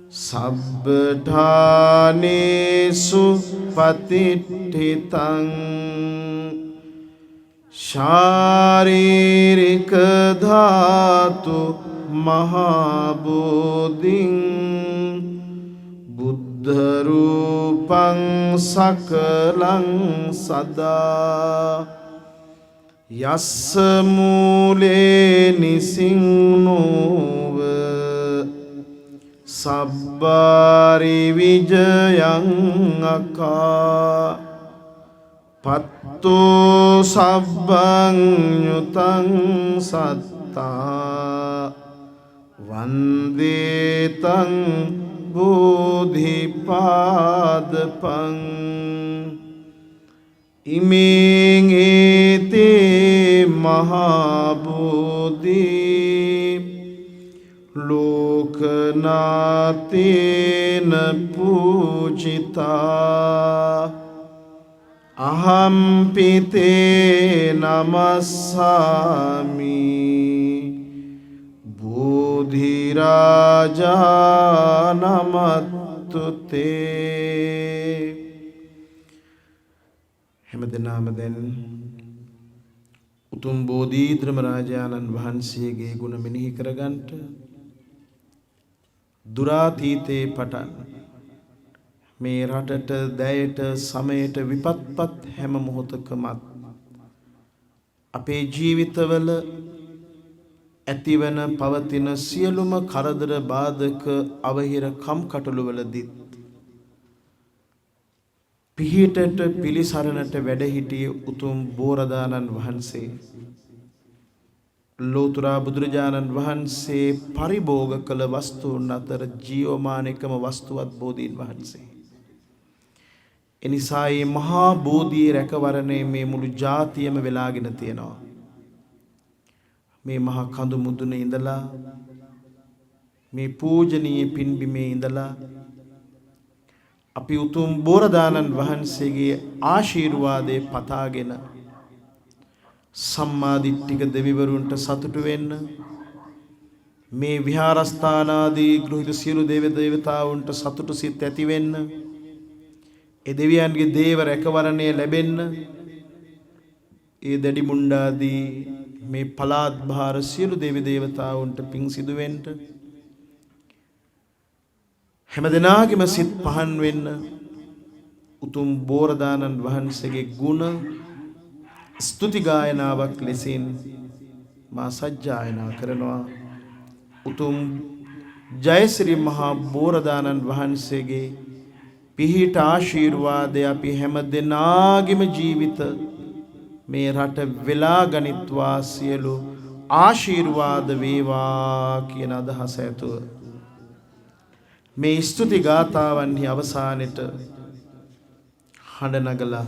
සබ්බඨානේසු පතිට්ඨිතං ශාරීරික ධාතු මහා බෝධින් බුද්ධ රූපං සකලං සදා යස්ස මූලේ නිසින්නෝව සබ්බාරි විජයං අකා පත්තෝ සබ්බං යුතං සත්තා වන්දේතං බෝධිපාදපං ඉමේං ඒතේ මහා බෝධි ලෝකනාතේන පූජිතා අහම්පිතේ නමස්සාමි බෝධිරාජා නමත්තුතේ. හැමදෙනාම දැන් උතුම් බෝධීධර්ම රාජානන් වහන්සේගේ ගුණ මෙනෙහි කරගන්නට දුරාතීතේ පටන් මේ රටට දැයට සමයට විපත්පත් හැම මොහොතකමත් අපේ ජීවිතවල ඇතිවන පවතින සියලුම කරදර බාධක අවහිර කම්කටොළුවලදීත් පිහිටට පිළිසරණට වැඩ සිටිය උතුම් බෝරදානන් වහන්සේ ලෝතුරා බුදුරජාණන් වහන්සේ පරිභෝග කළ වස්තුන් අතර ජීවමාන එකම වස්තුවත් බෝධීන් වහන්සේ. එනිසා මේ මහා බෝධියේ රැකවරණය මේ මුළු ජාතියම වෙලාගෙන තියෙනවා. මේ මහා කඳු මුදුනේ ඉඳලා මේ පූජනීය පින්බිමේ ඉඳලා අපි උතුම් බෝරදානන් වහන්සේගේ ආශිර්වාදේ පතාගෙන සම්මාදිට්ඨික දෙවිවරුන්ට සතුටු වෙන්න මේ විහාරස්ථානාදී ගෘහිත සියලු දේව දේවතාවුන්ට සතුටු සිත් ඇති වෙන්න ඒ දෙවියන්ගේ දේව රැකවරණය ලැබෙන්න ඒ දැඩි මුණ්ඩාදී මේ පලාත් භාර සියලු දේව දේවතාවුන්ට පිං සිදු වෙන්න හැමදෙනාගේම සිත් පහන් වෙන්න උතුම් බෝරදානන් වහන්සේගේ ගුණ ස්තුති ගායනාවක් ලෙසින් මා සජ්ජායනා කරනවා. උතුම් ජයශ්‍රී මහා බෝරදානන් වහන්සේගේ පිහිට ආශිර්වාදය අපි හැම දෙනාගේම ජීවිත මේ රට වෙලා ගනිත්වා සියලු ආශිර්වාද වේවා කියන අදහස ඇතුව මේ ස්තුති ගාථාවන්හි අවසානෙට හඬ නගලා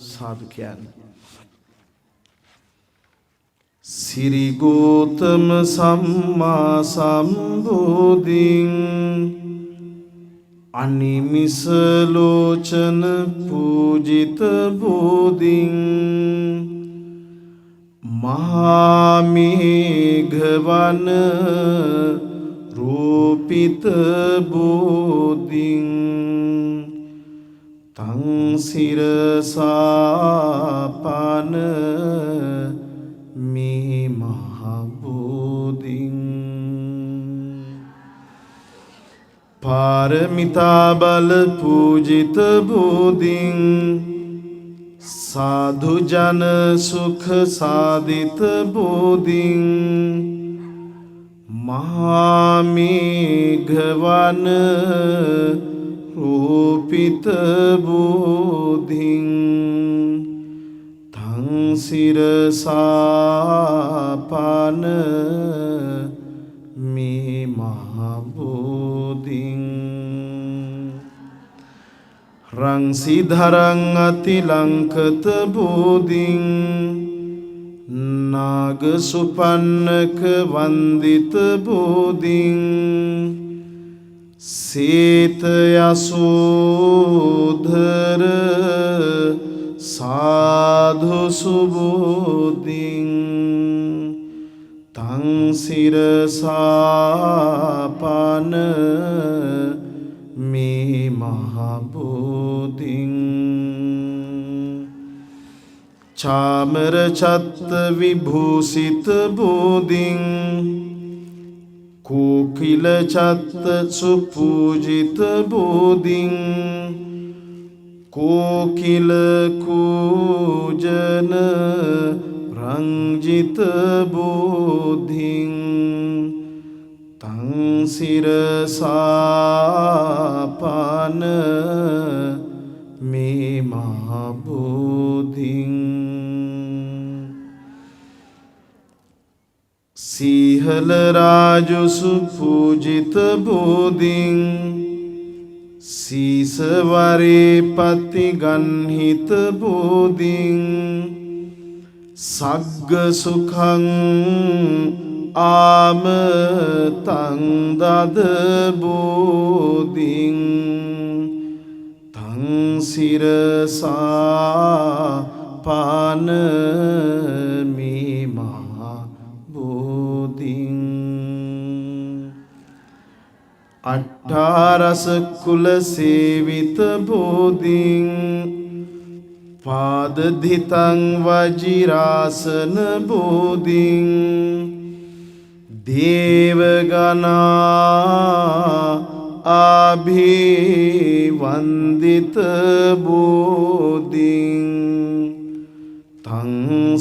සාදු කියන්නේ. සිරි ගෝතම සම්මා සම්බුද්ධින් අනිමිසලෝචන පූජිත බෝධින් මහාමේඝවන රූපිත බෝධින් තං සිරසාපන මේ මහබෝධින් පාරමිතා බල පූජිත බෝධින් සාධු ජන සුඛ සාධිත බෝධින් මහාමේඝවන රූපිත බෝධින් තං සිරසාපන මේ මහබෝධින් රංසිධරං අතිලංකත බෝධින් නාගසුපන්නක වන්දිත බෝධින් සීතයසෝධර සාධු සුබෝධින් තං සිරසාපන මේ මහබෝධින් චාමර චත්ත විභූසිත බෝධින් කෝකිල චත්ත සුපූජිත බෝධින් කෝකිල කූජන රංජිත බෝධින් තං සිරසාපන මේ මහබෝධින් සීහල රාජසු පූජිත බෝධින් සීසවරේ පතිගන්හිත බෝධින් සග්ග සුඛං ආමතං දද බෝධින් තං සිරසාපන මේ මහබෝධින් අට්ඨාරස කුල සේවිත බෝධින් පාදධිතං වජිරාසන බෝධින් දේවගනා ආභිවන්දිත බෝධින් තං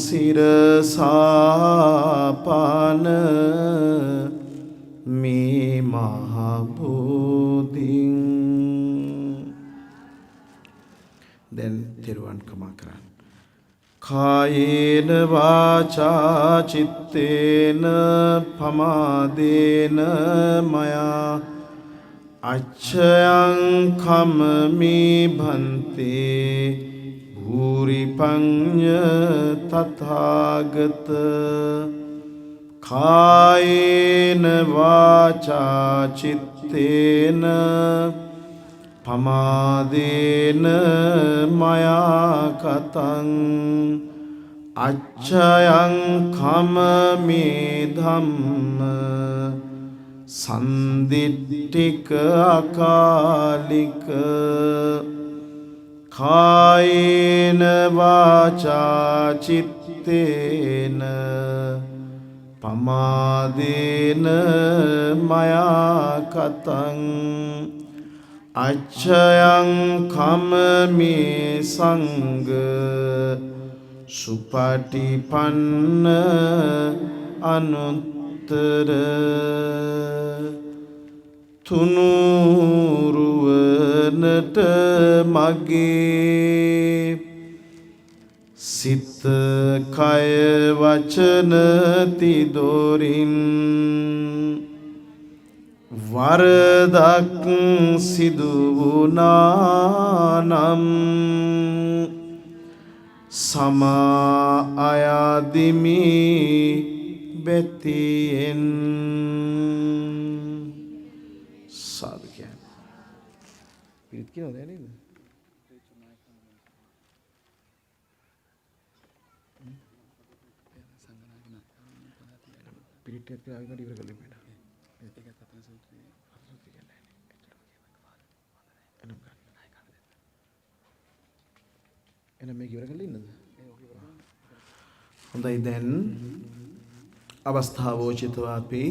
සිරසාපන මේ මහබෝධින් දැන් තෙරුවන් කමා කරන්න. කායේන වාචා චිත්තේන පමාදේන මයා අච්ඡයං කම්මේ භන්තේ භූරි පඤ්ඤ තථාගත කායේන වාචා චිත්තේන පමාදේන මයා කතං අච්ඡයං කම්මේ ධම්ම සන්දිට්ඨික අකාලික කායේන වාචා චිත්තේන පමාදේන මයා කතං අච්ඡයං කම්මේ සංඝ සුපටිපන්න අනුත්තර තුනුරුවනට මගේ සිත කය වචන තිදොරින් වරදක් සිදු වුණානම් සමා අයදිමි බෙතියෙන් සාදු කියන්නේ කියනවද නේද? පිරිට්ටියක් කියලා ආයෙත් ඉවර කරලා ඉන්න. ඒකත් අතන සූත්‍රයේ අර්ථය කියන්නේ. එනම් මේක ඉවර කරලා ඉන්නද? හොඳයි දැන් අවස්ථාවෝචිතව අපි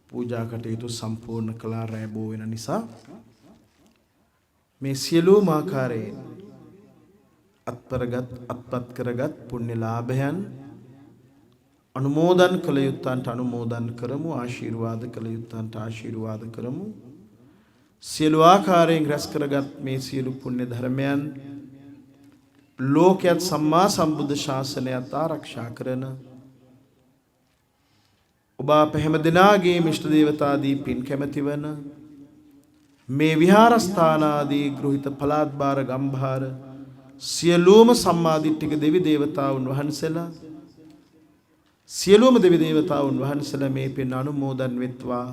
පූජා කටයුතු සම්පූර්ණ කළා රැ බෝ වෙන නිසා මේ සියලුම ආකාරයෙන් අත්පත් කරගත් පුණ්‍ය ලාභයන් අනුමෝදන් කළ යුත්තන්ට අනුමෝදන් කරමු, ආශිර්වාද කළ යුත්තන්ට ආශිර්වාද කරමු. සියලු ආකාරයෙන් රැස් කරගත් මේ සියලු පුණ්‍ය ධර්මයන් ලෝකයත් සම්මා සම්බුද්ධ ශාසනයත් ආරක්ෂා කරන ඔබ අප හැම දෙනාගේ මිෂ්ඨ දේවතාදී පින් කැමැති වන මේ විහාරස්ථානාදී ගෘහිත පළාත් භාර ගම්භාර සියලුම සම්මාදිට්ඨික දෙවි දේවතාවුන් වහන්සේලා සියලුම දෙවි දේවතාවුන් වහන්සේලා මේ පින් අනුමෝදන් වෙත්වා.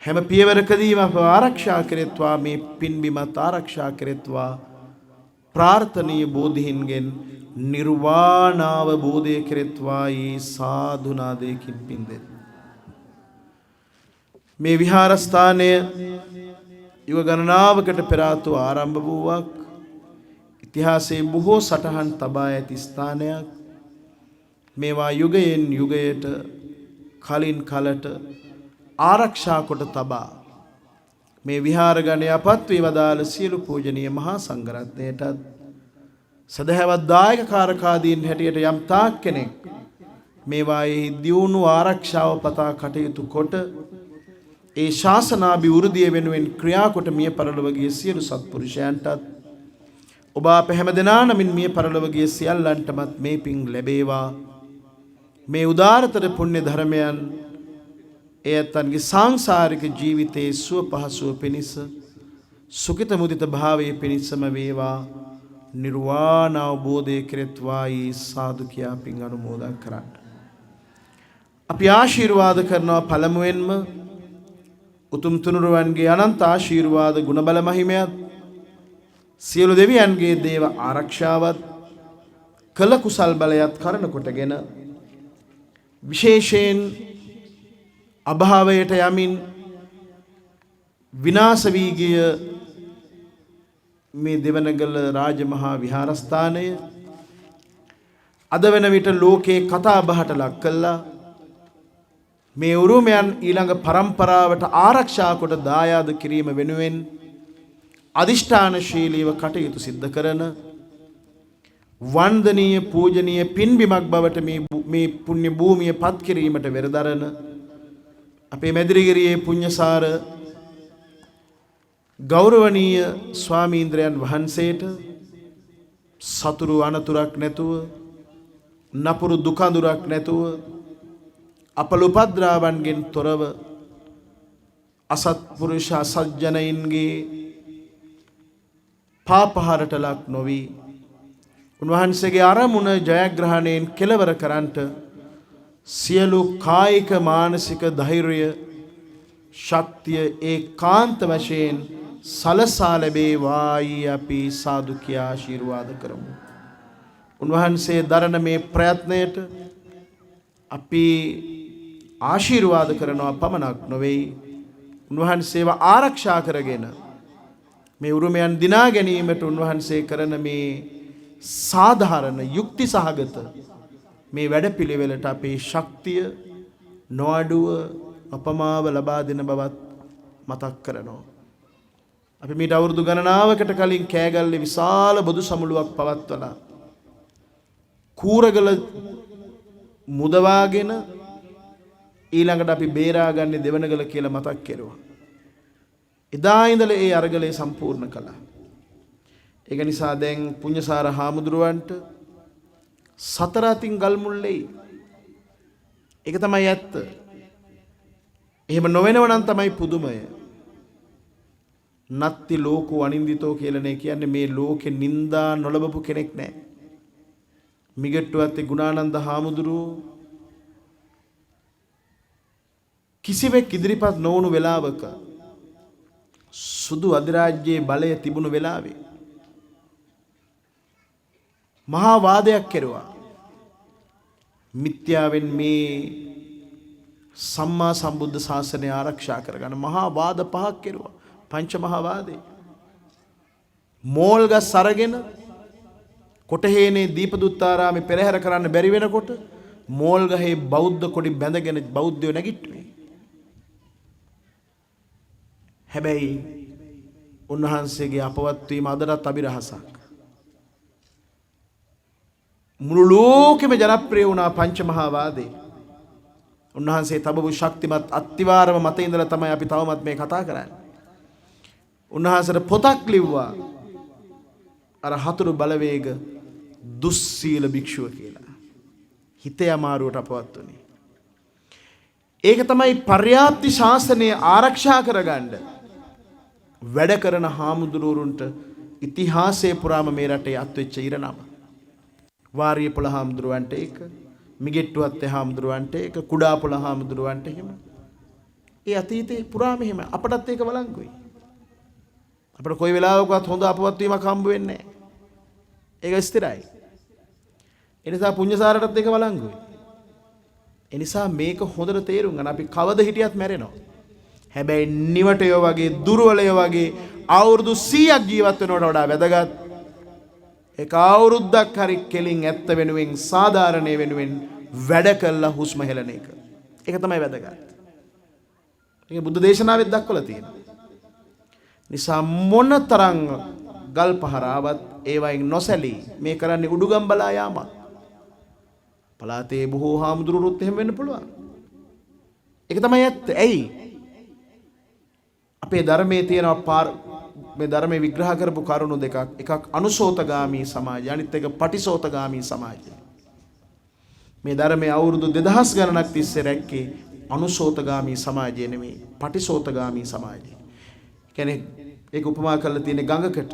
හැම පියවරකදීම අප ආරක්ෂා කෙරෙත්වා, මේ පින්බිමත් ආරක්ෂා කෙරෙත්වා. ප්‍රාර්ථනීය බෝධීන්ගෙන් නිර්වාණ අවබෝධය කෙරෙත්වා. ඊ සාදුනාදයකින් පින් දෙත්. මේ විහාරස්ථානය යුග ගණනාවකට පෙර ආතුව ආරම්භ වූවක්. ඉතිහාසයේ බොහෝ සටහන් තබා ඇති ස්ථානයක්. මේවා යුගයෙන් යුගයට කලින් කලට ආරක්ෂා කොට තබා මේ විහාර ගණය අපත් වී වදාළ සියලු පූජනීය මහා සංඝරත්නයටත් සදහැවත් දායක කාරකාදීන් හැටියට යම් තාක් කෙනෙක් මේවායේ දියුණු ආරක්ෂාව පතා කටයුතු කොට ඒ ශාසනාභිවෘද්ධිය වෙනුවෙන් ක්‍රියා කොට මිය පරලොව ගිය සියලු සත්පුරුෂයන්ටත් ඔබ අප හැම දෙනා නමින් මිය පරලොව ගිය සියල්ලන්ටමත් මේ පින් ලැබේවා. මේ උදාරතර පුණ්‍ය ධර්මයන් එයත්න්ගේ සංසාරික ජීවිතයේ සුව පහසුව පිණිස සුඛිත මුදිත භාවයේ පිණිසම වේවා. නිර්වාණ අවබෝධය කෙරෙත්වා. ඊ සාදු කියා පින් අනුමෝදන් කරන්න. අපි ආශිර්වාද කරනවා පළමුවෙන්ම උතුම් තුනුරුවන්ගේ අනන්ත ආශිර්වාද ගුණබල මහිමයත් සියලු දෙවියන්ගේ දේව ආරක්ෂාවත් කළ කුසල් බලයත් කරන කොටගෙන විශේෂයෙන් අභාවයට යමින් විනාශ වී ගිය මේ දෙවනගල රාජමහා විහාරස්ථානය අද වෙන විට ලෝකේ කතා බහට ලක් කළා. මේ උරුමයන් ඊළඟ පරම්පරාවට ආරක්ෂා කොට දායාද කිරීම වෙනුවෙන් අදිෂ්ඨානශීලීව කටයුතු සිද්ධ කරන වන්දනීය පූජනීය පින්බිමක් බවට මේ පුණ්‍ය භූමිය පත් කිරීමට වෙරදරන අපේ මැදිරිගිරියේ පුණ්‍යසාර ගෞරවනීය ස්වාමීන්ද්‍රයන් වහන්සේට සතුරු අනතුරක් නැතුව නපුරු දුකඳුරක් නැතුව අපල උපද්‍රවයන්ගෙන් තොරව අසත්පුරුෂ අසජ්ජනයින්ගේ පාපහරට ලක් නොවි උන්වහන්සේගේ අරමුණ ජයග්‍රහණයෙන් කෙලවර කරන්නට සියලු කායික මානසික ධෛර්යය ශක්තිය ඒකාන්ත වශයෙන් සලසා ලැබේවායි අපි සාදු කියා ආශිර්වාද කරමු. උන්වහන්සේ දරන මේ ප්‍රයත්නයට අපි ආශිර්වාද කරනවා පමණක් නොවේ, උන්වහන්සේව ආරක්ෂා කරගෙන මේ උරුමයන් දිනා ගැනීමට උන්වහන්සේ කරන මේ සාධාරණ යුක්ති සහගත මේ වැඩපිළිවෙලට අපේ ශක්තිය නොඅඩුව අපමාව ලබා දෙන බවත් මතක් කරනවා. අපි මීට අවුරුදු ගණනාවකට කලින් කෑගල්ලේ විශාල බොදු සමුළුවක් පවත්වලා කූරගල මුදවාගෙන ඊළඟට අපි බේරාගන්නේ දෙවනගල කියලා මතක් කෙරුවා. එදා ඉඳලා ඒ අරගලය සම්පූර්ණ කළා. ඒක නිසා දැන් පුණ්‍යසාර හාමුදුරුවන්ට සතර අතින් ගල් මුල්ලෙයි. ඒක තමයි ඇත්ත. එහෙම නොවෙනව නම් තමයි පුදුමය. නත්ති ලෝකෝ අනින්දිතෝ කියලා නේ කියන්නේ. මේ ලෝකෙ නිന്ദා නොලබපු කෙනෙක් නැහැ. මිගට්ටුවත් ගුණානන්ද හාමුදුරුවෝ කිසිවෙක් ඉදිරිපත් නොවුණු වෙලාවක සුදු අධිරාජ්‍යයේ බලය තිබුණු වෙලාවේ මහා වාදයක් කෙරුවා. මිත්‍යාවෙන් මේ සම්මා සම්බුද්ධ ශාසනය ආරක්ෂා කරගන්න මහා වාද පහක් කෙරුවා. පංච මහා වාදේ. මෝල් ගස් අරගෙන කොටහේනේ දීපදුත්තාරාමේ පෙරහැර කරන්න බැරි වෙනකොට මෝල් ගහේ බෞද්ධ කොඩි බැඳගෙන බෞද්ධයෝ නැගිට්ටුවේ. හැබැයි උන්වහන්සේගේ අපවත් වීම අදටත් අභිරහසක්. මුළු ලෝකෙම ජනප්‍රිය වුණා පංච මහා වාදේ. උන්වහන්සේ තබපු ශක්තිමත් අත්තිවාරම මත ඉඳලා තමයි අපි තවමත් මේ කතා කරන්නේ. උන්වහන්සේට පොතක් ලිව්වා අර හතුරු බලවේග දුස්සීල භික්ෂුව කියලා. හිතේ අමාරුවට අපවත් වුණේ. ඒක තමයි පර්යාප්ති ශාසනය ආරක්ෂා කරගන්න වැඩ කරන හාමුදුරුවරුන්ට ඉතිහාසයේ පුරාම මේ රටේ අත්වෙච්ච ඉරණම. වාරියපොළ හාමුදුරුවන්ට ඒක, මිගෙට්ටුවත්තේ හාමුදුරුවන්ට ඒක, කුඩාපොළ හාමුදුරුවන්ට එහෙම. ඒ අතීතේ පුරාම එහෙම අපටත් ඒක වළංගුයි. අපිට කොයි වෙලාවකවත් හොඳ අපවත් වීමක් හම්බ වෙන්නේ නැහැ. ඒක ස්ථිරයි. ඒ නිසා පුඤ්ඤසාරටත් ඒක වළංගුයි. ඒ නිසා මේක හොඳට තේරුම් ගන්න අපි කවද හිටියත් මැරෙනවා. හැබැයි නිවටයෝ වගේ දුර්වලයෝ වගේ අවුරුදු 100ක් ජීවත් වෙනවට වඩා වැදගත් ඒක අවුරුද්දක් හරි කෙලින් ඇත්ත වෙනුවෙන් සාධාරණේ වෙනුවෙන් වැඩ කළා හුස්ම හෙලන එක. ඒක තමයි වැදගත්. ඒක බුද්ධ දේශනාවෙත් දක්වලා තියෙනවා. නිසා මොනතරම් ගල් පහරාවත් ඒවයින් නොසැලී මේ කරන්නේ උඩුගම්බලා යාමක්. පලාතේ බොහෝ හාමුදුරුවොත් එහෙම වෙන්න පුළුවන්. ඒක තමයි ඇත්ත. ඇයි? අපේ ධර්මයේ තියෙන මේ ධර්මයේ විග්‍රහ කරපු කරුණු දෙකක්. එකක් අනුසෝතගාමී සමාජය, අනිත් එක පටිසෝතගාමී සමාජය. මේ ධර්මයේ අවුරුදු 2000 ගණනක් තිස්සේ රැක්කේ අනුසෝතගාමී සමාජය නෙමෙයි, පටිසෝතගාමී සමාජය. කියන්නේ ඒක උපමා කරලා තියෙන ගඟකට.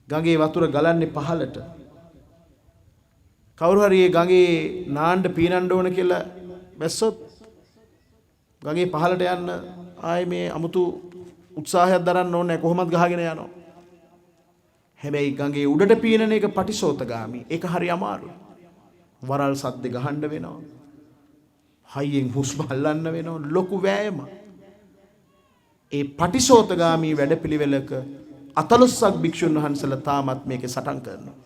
ගඟේ වතුර ගලන්නේ පහළට. කවුරු හරි ඒ ගඟේ නාන්න පීනන්න ඕන කියලා බැස්සොත් ගඟේ පහළට යන්න ආයේ මේ අමුතු උත්සාහයක් දරන්න ඕනේ, කොහොමද ගහගෙන යනවා. හැබැයි ගඟේ උඩට පීනන එක පටිසෝතගාමී. ඒක හරි අමාරුයි. වරල් සද්ද ගහන්න වෙනවා. හයියෙන් හුස්ම අල්ලන්න වෙනවා. ලොකු වෑයම. ඒ පටිසෝතගාමී වැඩපිළිවෙලක 14ක් භික්ෂුන් වහන්සේලා තාමත් මේකේ සටන් කරනවා.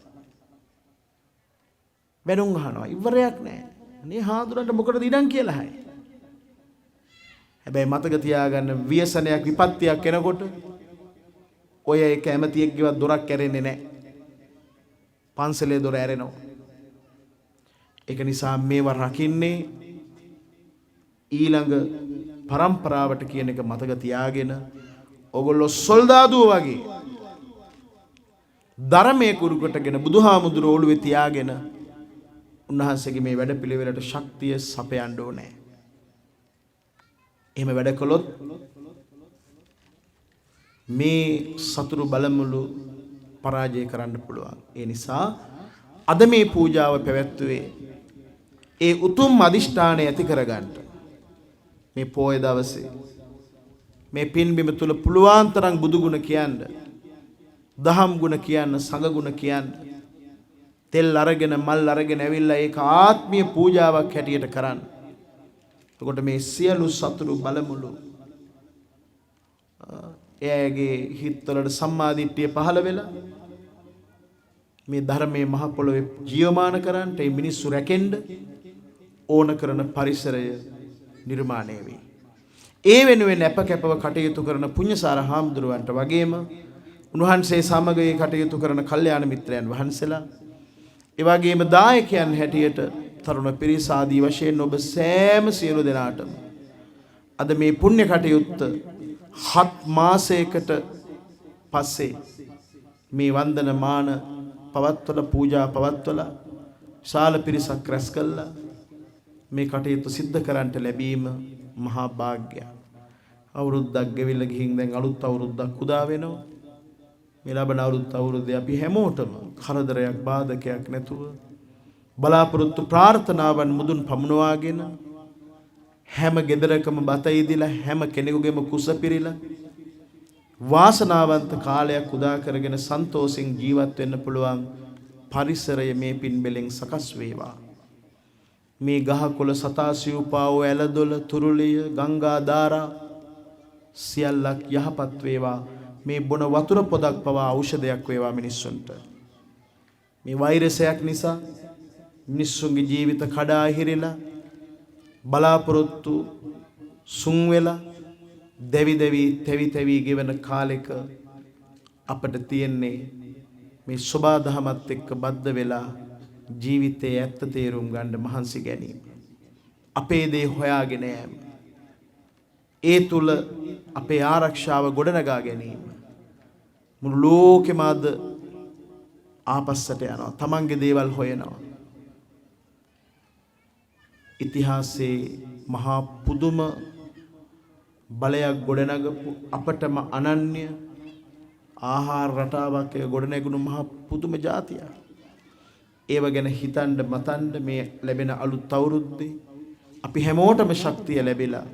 බැනුම් අහනවා. ඉවරයක් නැහැ. මේ හාඳුනන්න මොකටද ඉඩම් කියලා හයි. හැබැයි මතක තියාගන්න ව්‍යසනයක් විපත්තියක් එනකොට ඔය එක ඇමතියෙක්ගේවත් දොරක් කැරෙන්නේ නැහැ. පන්සලේ දොර ඇරෙනවා. ඒක නිසා මේවා රකින්නේ ඊළඟ පරම්පරාවට කියන එක මතක තියාගෙන ඔගොල්ලෝ සොල්දාදුව වගේ ධර්මයේ කුරුකටගෙන බුදුහාමුදුරුවෝ ඔළුවේ තියාගෙන උන්වහන්සේගේ මේ වැඩපිළිවෙලට ශක්තිය සපයන්න ඕනේ. එහෙම වැඩ කළොත් මේ සතුරු බලමුළු පරාජය කරන්න පුළුවන්. ඒ නිසා අද මේ පූජාව පැවැත්වුවේ ඒ උතුම් අදිෂ්ඨානය ඇති කරගන්න. මේ පොය දවසේ මේ පින්බිම තුල පුළුවන් තරම් බුදු ගුණ කියන්න, දහම් ගුණ කියන්න, සංඝ ගුණ කියන්න. තෙල් අරගෙන මල් අරගෙන ඇවිල්ලා ඒක ආත්මීය පූජාවක් හැටියට කරන්න. එතකොට මේ සියලු සතුරු බලමුළු එයාගේ හිත්වලට සම්මාදිට්ඨිය පහළ වෙලා මේ ධර්මයේ මහ පොළොවේ ජීවමාන කරන්න, මේ මිනිස්සු රැකෙන්න ඕන කරන පරිසරය නිර්මාණය වේ. ඒ වෙනුවෙන් අපකැපව කටයුතු කරන පුඤ්ඤසාර හාමුදුරුවන්ට වගේම උන්වහන්සේ සමගයේ කටයුතු කරන කල්යාණ මිත්‍රයන් වහන්සේලා, ඒ වගේම දායකයන් හැටියට තරුණ පිරිස ආදී වශයෙන් ඔබ සෑම සියලු දෙනාටම අද මේ පුණ්‍ය කටයුත්ත 7 මාසයකට පස්සේ මේ වන්දන මාන පවත්වල පූජා පවත්වල ශාල පිරිසක් රැස් කළා. මේ කටයුතු සිද්ධ කරන්නට ලැබීම මහා වාග්යයක්. අවුරුද්දක් ගෙවිලා ගිහින් දැන් අලුත් අවුරුද්දක් උදා වෙනවා. මේ ලබන අවුරුද්දේ අපි හැමෝටම කරදරයක් බාධකයක් නැතුව බලාපොරොත්තු ප්‍රාර්ථනාවන් මුදුන් පමුණවාගෙන හැම ගෙදරකම බත ඉදිලා හැම කෙනෙකුගේම කුස පිරීලා වාසනාවන්ත කාලයක් උදා කරගෙන සන්තෝෂෙන් ජීවත් වෙන්න පුළුවන් පරිසරය මේ පින්බෙලෙන් සකස් වේවා. මේ ගහකොළ සතා සිව්පාවෝ ඇලදොල තුරුලිය ගංගා ධාරා සියල්ලක් යහපත් වේවා. මේ බොන වතුර පොදක් පවා ඖෂධයක් වේවා මිනිස්සුන්ට. මේ වෛරසයක් නිසා මිනිස්සුන්ගේ ජීවිත කඩා හිරිලා බලාපොරොත්තු සුන් වෙලා දෙවි තෙවි ගෙවන කාලෙක අපට තියෙන්නේ මේ සබා දහමත් එක්ක බද්ධ වෙලා ජීවිතයේ ඇත්ත තේරුම් ගන්න මහන්සි ගැනීම. අපේ දේ හොයාගෙන යෑම. ඒ තුල අපේ ආරක්ෂාව ගොඩනගා ගැනීම. මුළු ලෝකෙම අද ආපස්සට යනවා. තමන්ගේ දේවල් හොයනවා. ඉතිහාසයේ මහා පුදුම බලයක් ගොඩනගපු අපටම අනන්‍ය ආහාර රටාවක් ගොඩනැගුණු මහා පුදුම ජාතියක්. ඒව ගැන හිතන්න මතන්න මේ ලැබෙන අලුත් අවුරුද්දේ අපි හැමෝටම ශක්තිය ලැබිලා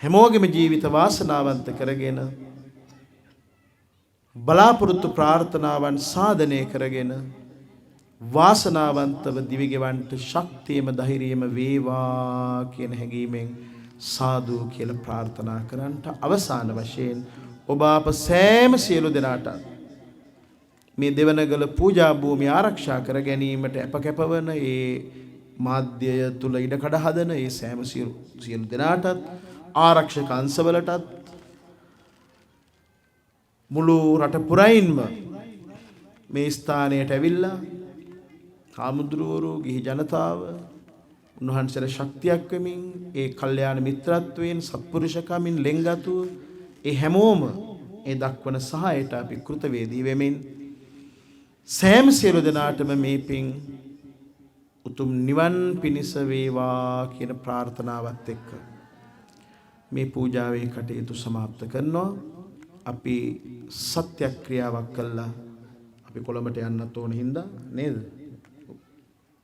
හැමෝගෙම ජීවිත වාසනාවන්ත කරගෙන බලාපොරොත්තු ප්‍රාර්ථනාවන් සාධනය කරගෙන වාසනාවන්තව දිවිගෙවන්ට ශක්තියම ධෛර්යයම වේවා කියන හැඟීමෙන් සාදු කියලා ප්‍රාර්ථනා කරන්නට අවසාන වශයෙන් ඔබ අප සෑම සියලු දෙනාට මේ දෙවනගල පූජා භූමිය ආරක්ෂා කර ගැනීමට අපකැපවන ඒ මාධ්‍යය තුල ඉඩකඩ හදන ඒ සෑම සියලු දෙනාටත් ආරක්ෂක අංශවලටත් මුළු රට පුරයින්ම මේ ස්ථානයට ඇවිල්ලා හාමුදුරුවරු ගිහි ජනතාව උන්වහන්සේලා ශක්තියක් වෙමින් ඒ කල්යාණ මිත්‍රත්වයෙන් සත්පුරුෂකමින් ලෙන්ගතුව ඒ හැමෝම ඒ දක්වන සහායට අපි කෘතවේදී වෙමින් සෑම සියලු දෙනාටම මේ පින් උතුම් නිවන් පිණිස වේවා කියන ප්‍රාර්ථනාවත් එක්ක මේ පූජාවේ කටයුතු සමාප්ත කරනවා. අපි සත්‍යක්‍රියාවක් කළා. අපි කොළඹට යන්නත් ඕන හින්දා නේද?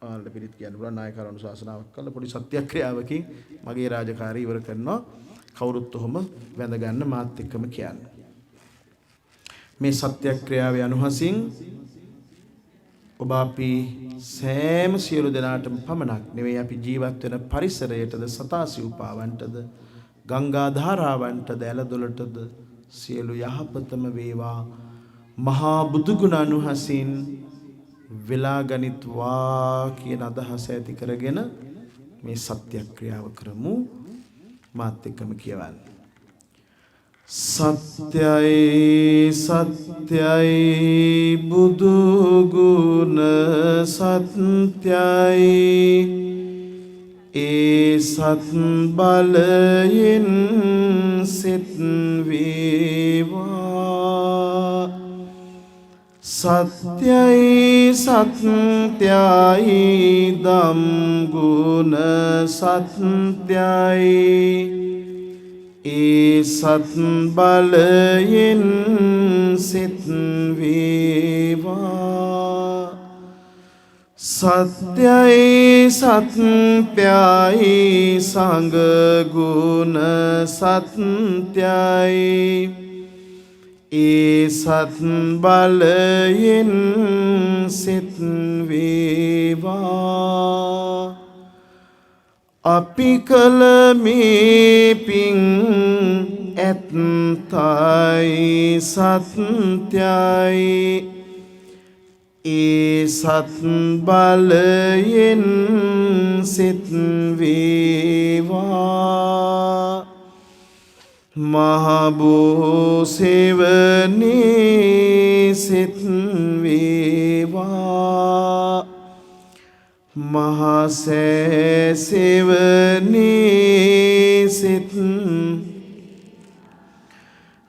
ආල්ල පිළිත් කියන්න බුණා නායකරණ ශාසනාවක් කළා. පොඩි සත්‍යක්‍රියාවකින් මගේ රාජකාරිය ඉවර කරනවා. කවුරුත් ඔහොම වැඳ ගන්න මාත් එක්කම කියන්න. මේ සත්‍යක්‍රියාවේ අනුහසින් ඔබ අපි සෑම සියලු දෙනාටම පමණක් නෙවෙයි අපි ජීවත් වෙන පරිසරයටද සතා සිව්පාවන්ටද ගංගා ධාරාවන්ටද ඇලදොලටද සියලු යහපතම වේවා මහා බුදුගුණ අනුහසින් වෙලා ගනිත්වා කියන අදහස ඇති කරගෙන මේ සත්‍යක්‍රියාව කරමු. මාත් එක්කම කියවන්න. සත්‍යයි සත්‍යයි බුදු ගුණ සත්‍යයි ඒ සත් බලයෙන් සිත් වේවා සත්‍යයි සත්‍යයි ධම් ගුණ සත්‍යයි ඒ සත් බලයෙන් සිත් වේවා සත්‍යයි සත්‍යයි සංඝ ගුණ සත්‍යයි ඒ සත් බලයෙන් සිත් වේවා අපි කල මේ පින් ඇත්තයි සත්‍යයි ඒ සත් බලයෙන් සිත් වේවා මහබෝ සෙවණේ සිත් වේවා මහසේ සෙවණේ සිත්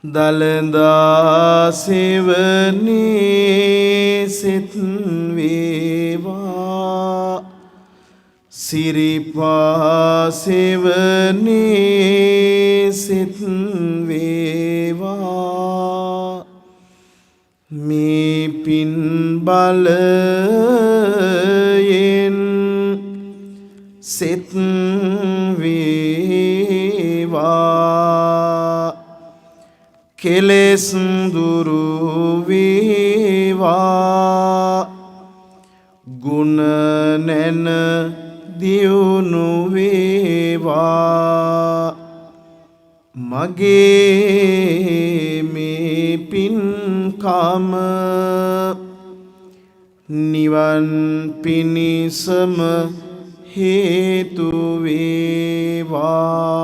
දලඳා සෙවණේ සිත් වේවා සිරිපා සෙවණේ සිත් වේවා මේ පින් බලයෙන් සිත් වේවා කෙලෙස් දුරු වේවා ගුණ නැන දියුණු වේවා මගේ මේ පින්කම නිවන් පිණිසම හේතු වේවා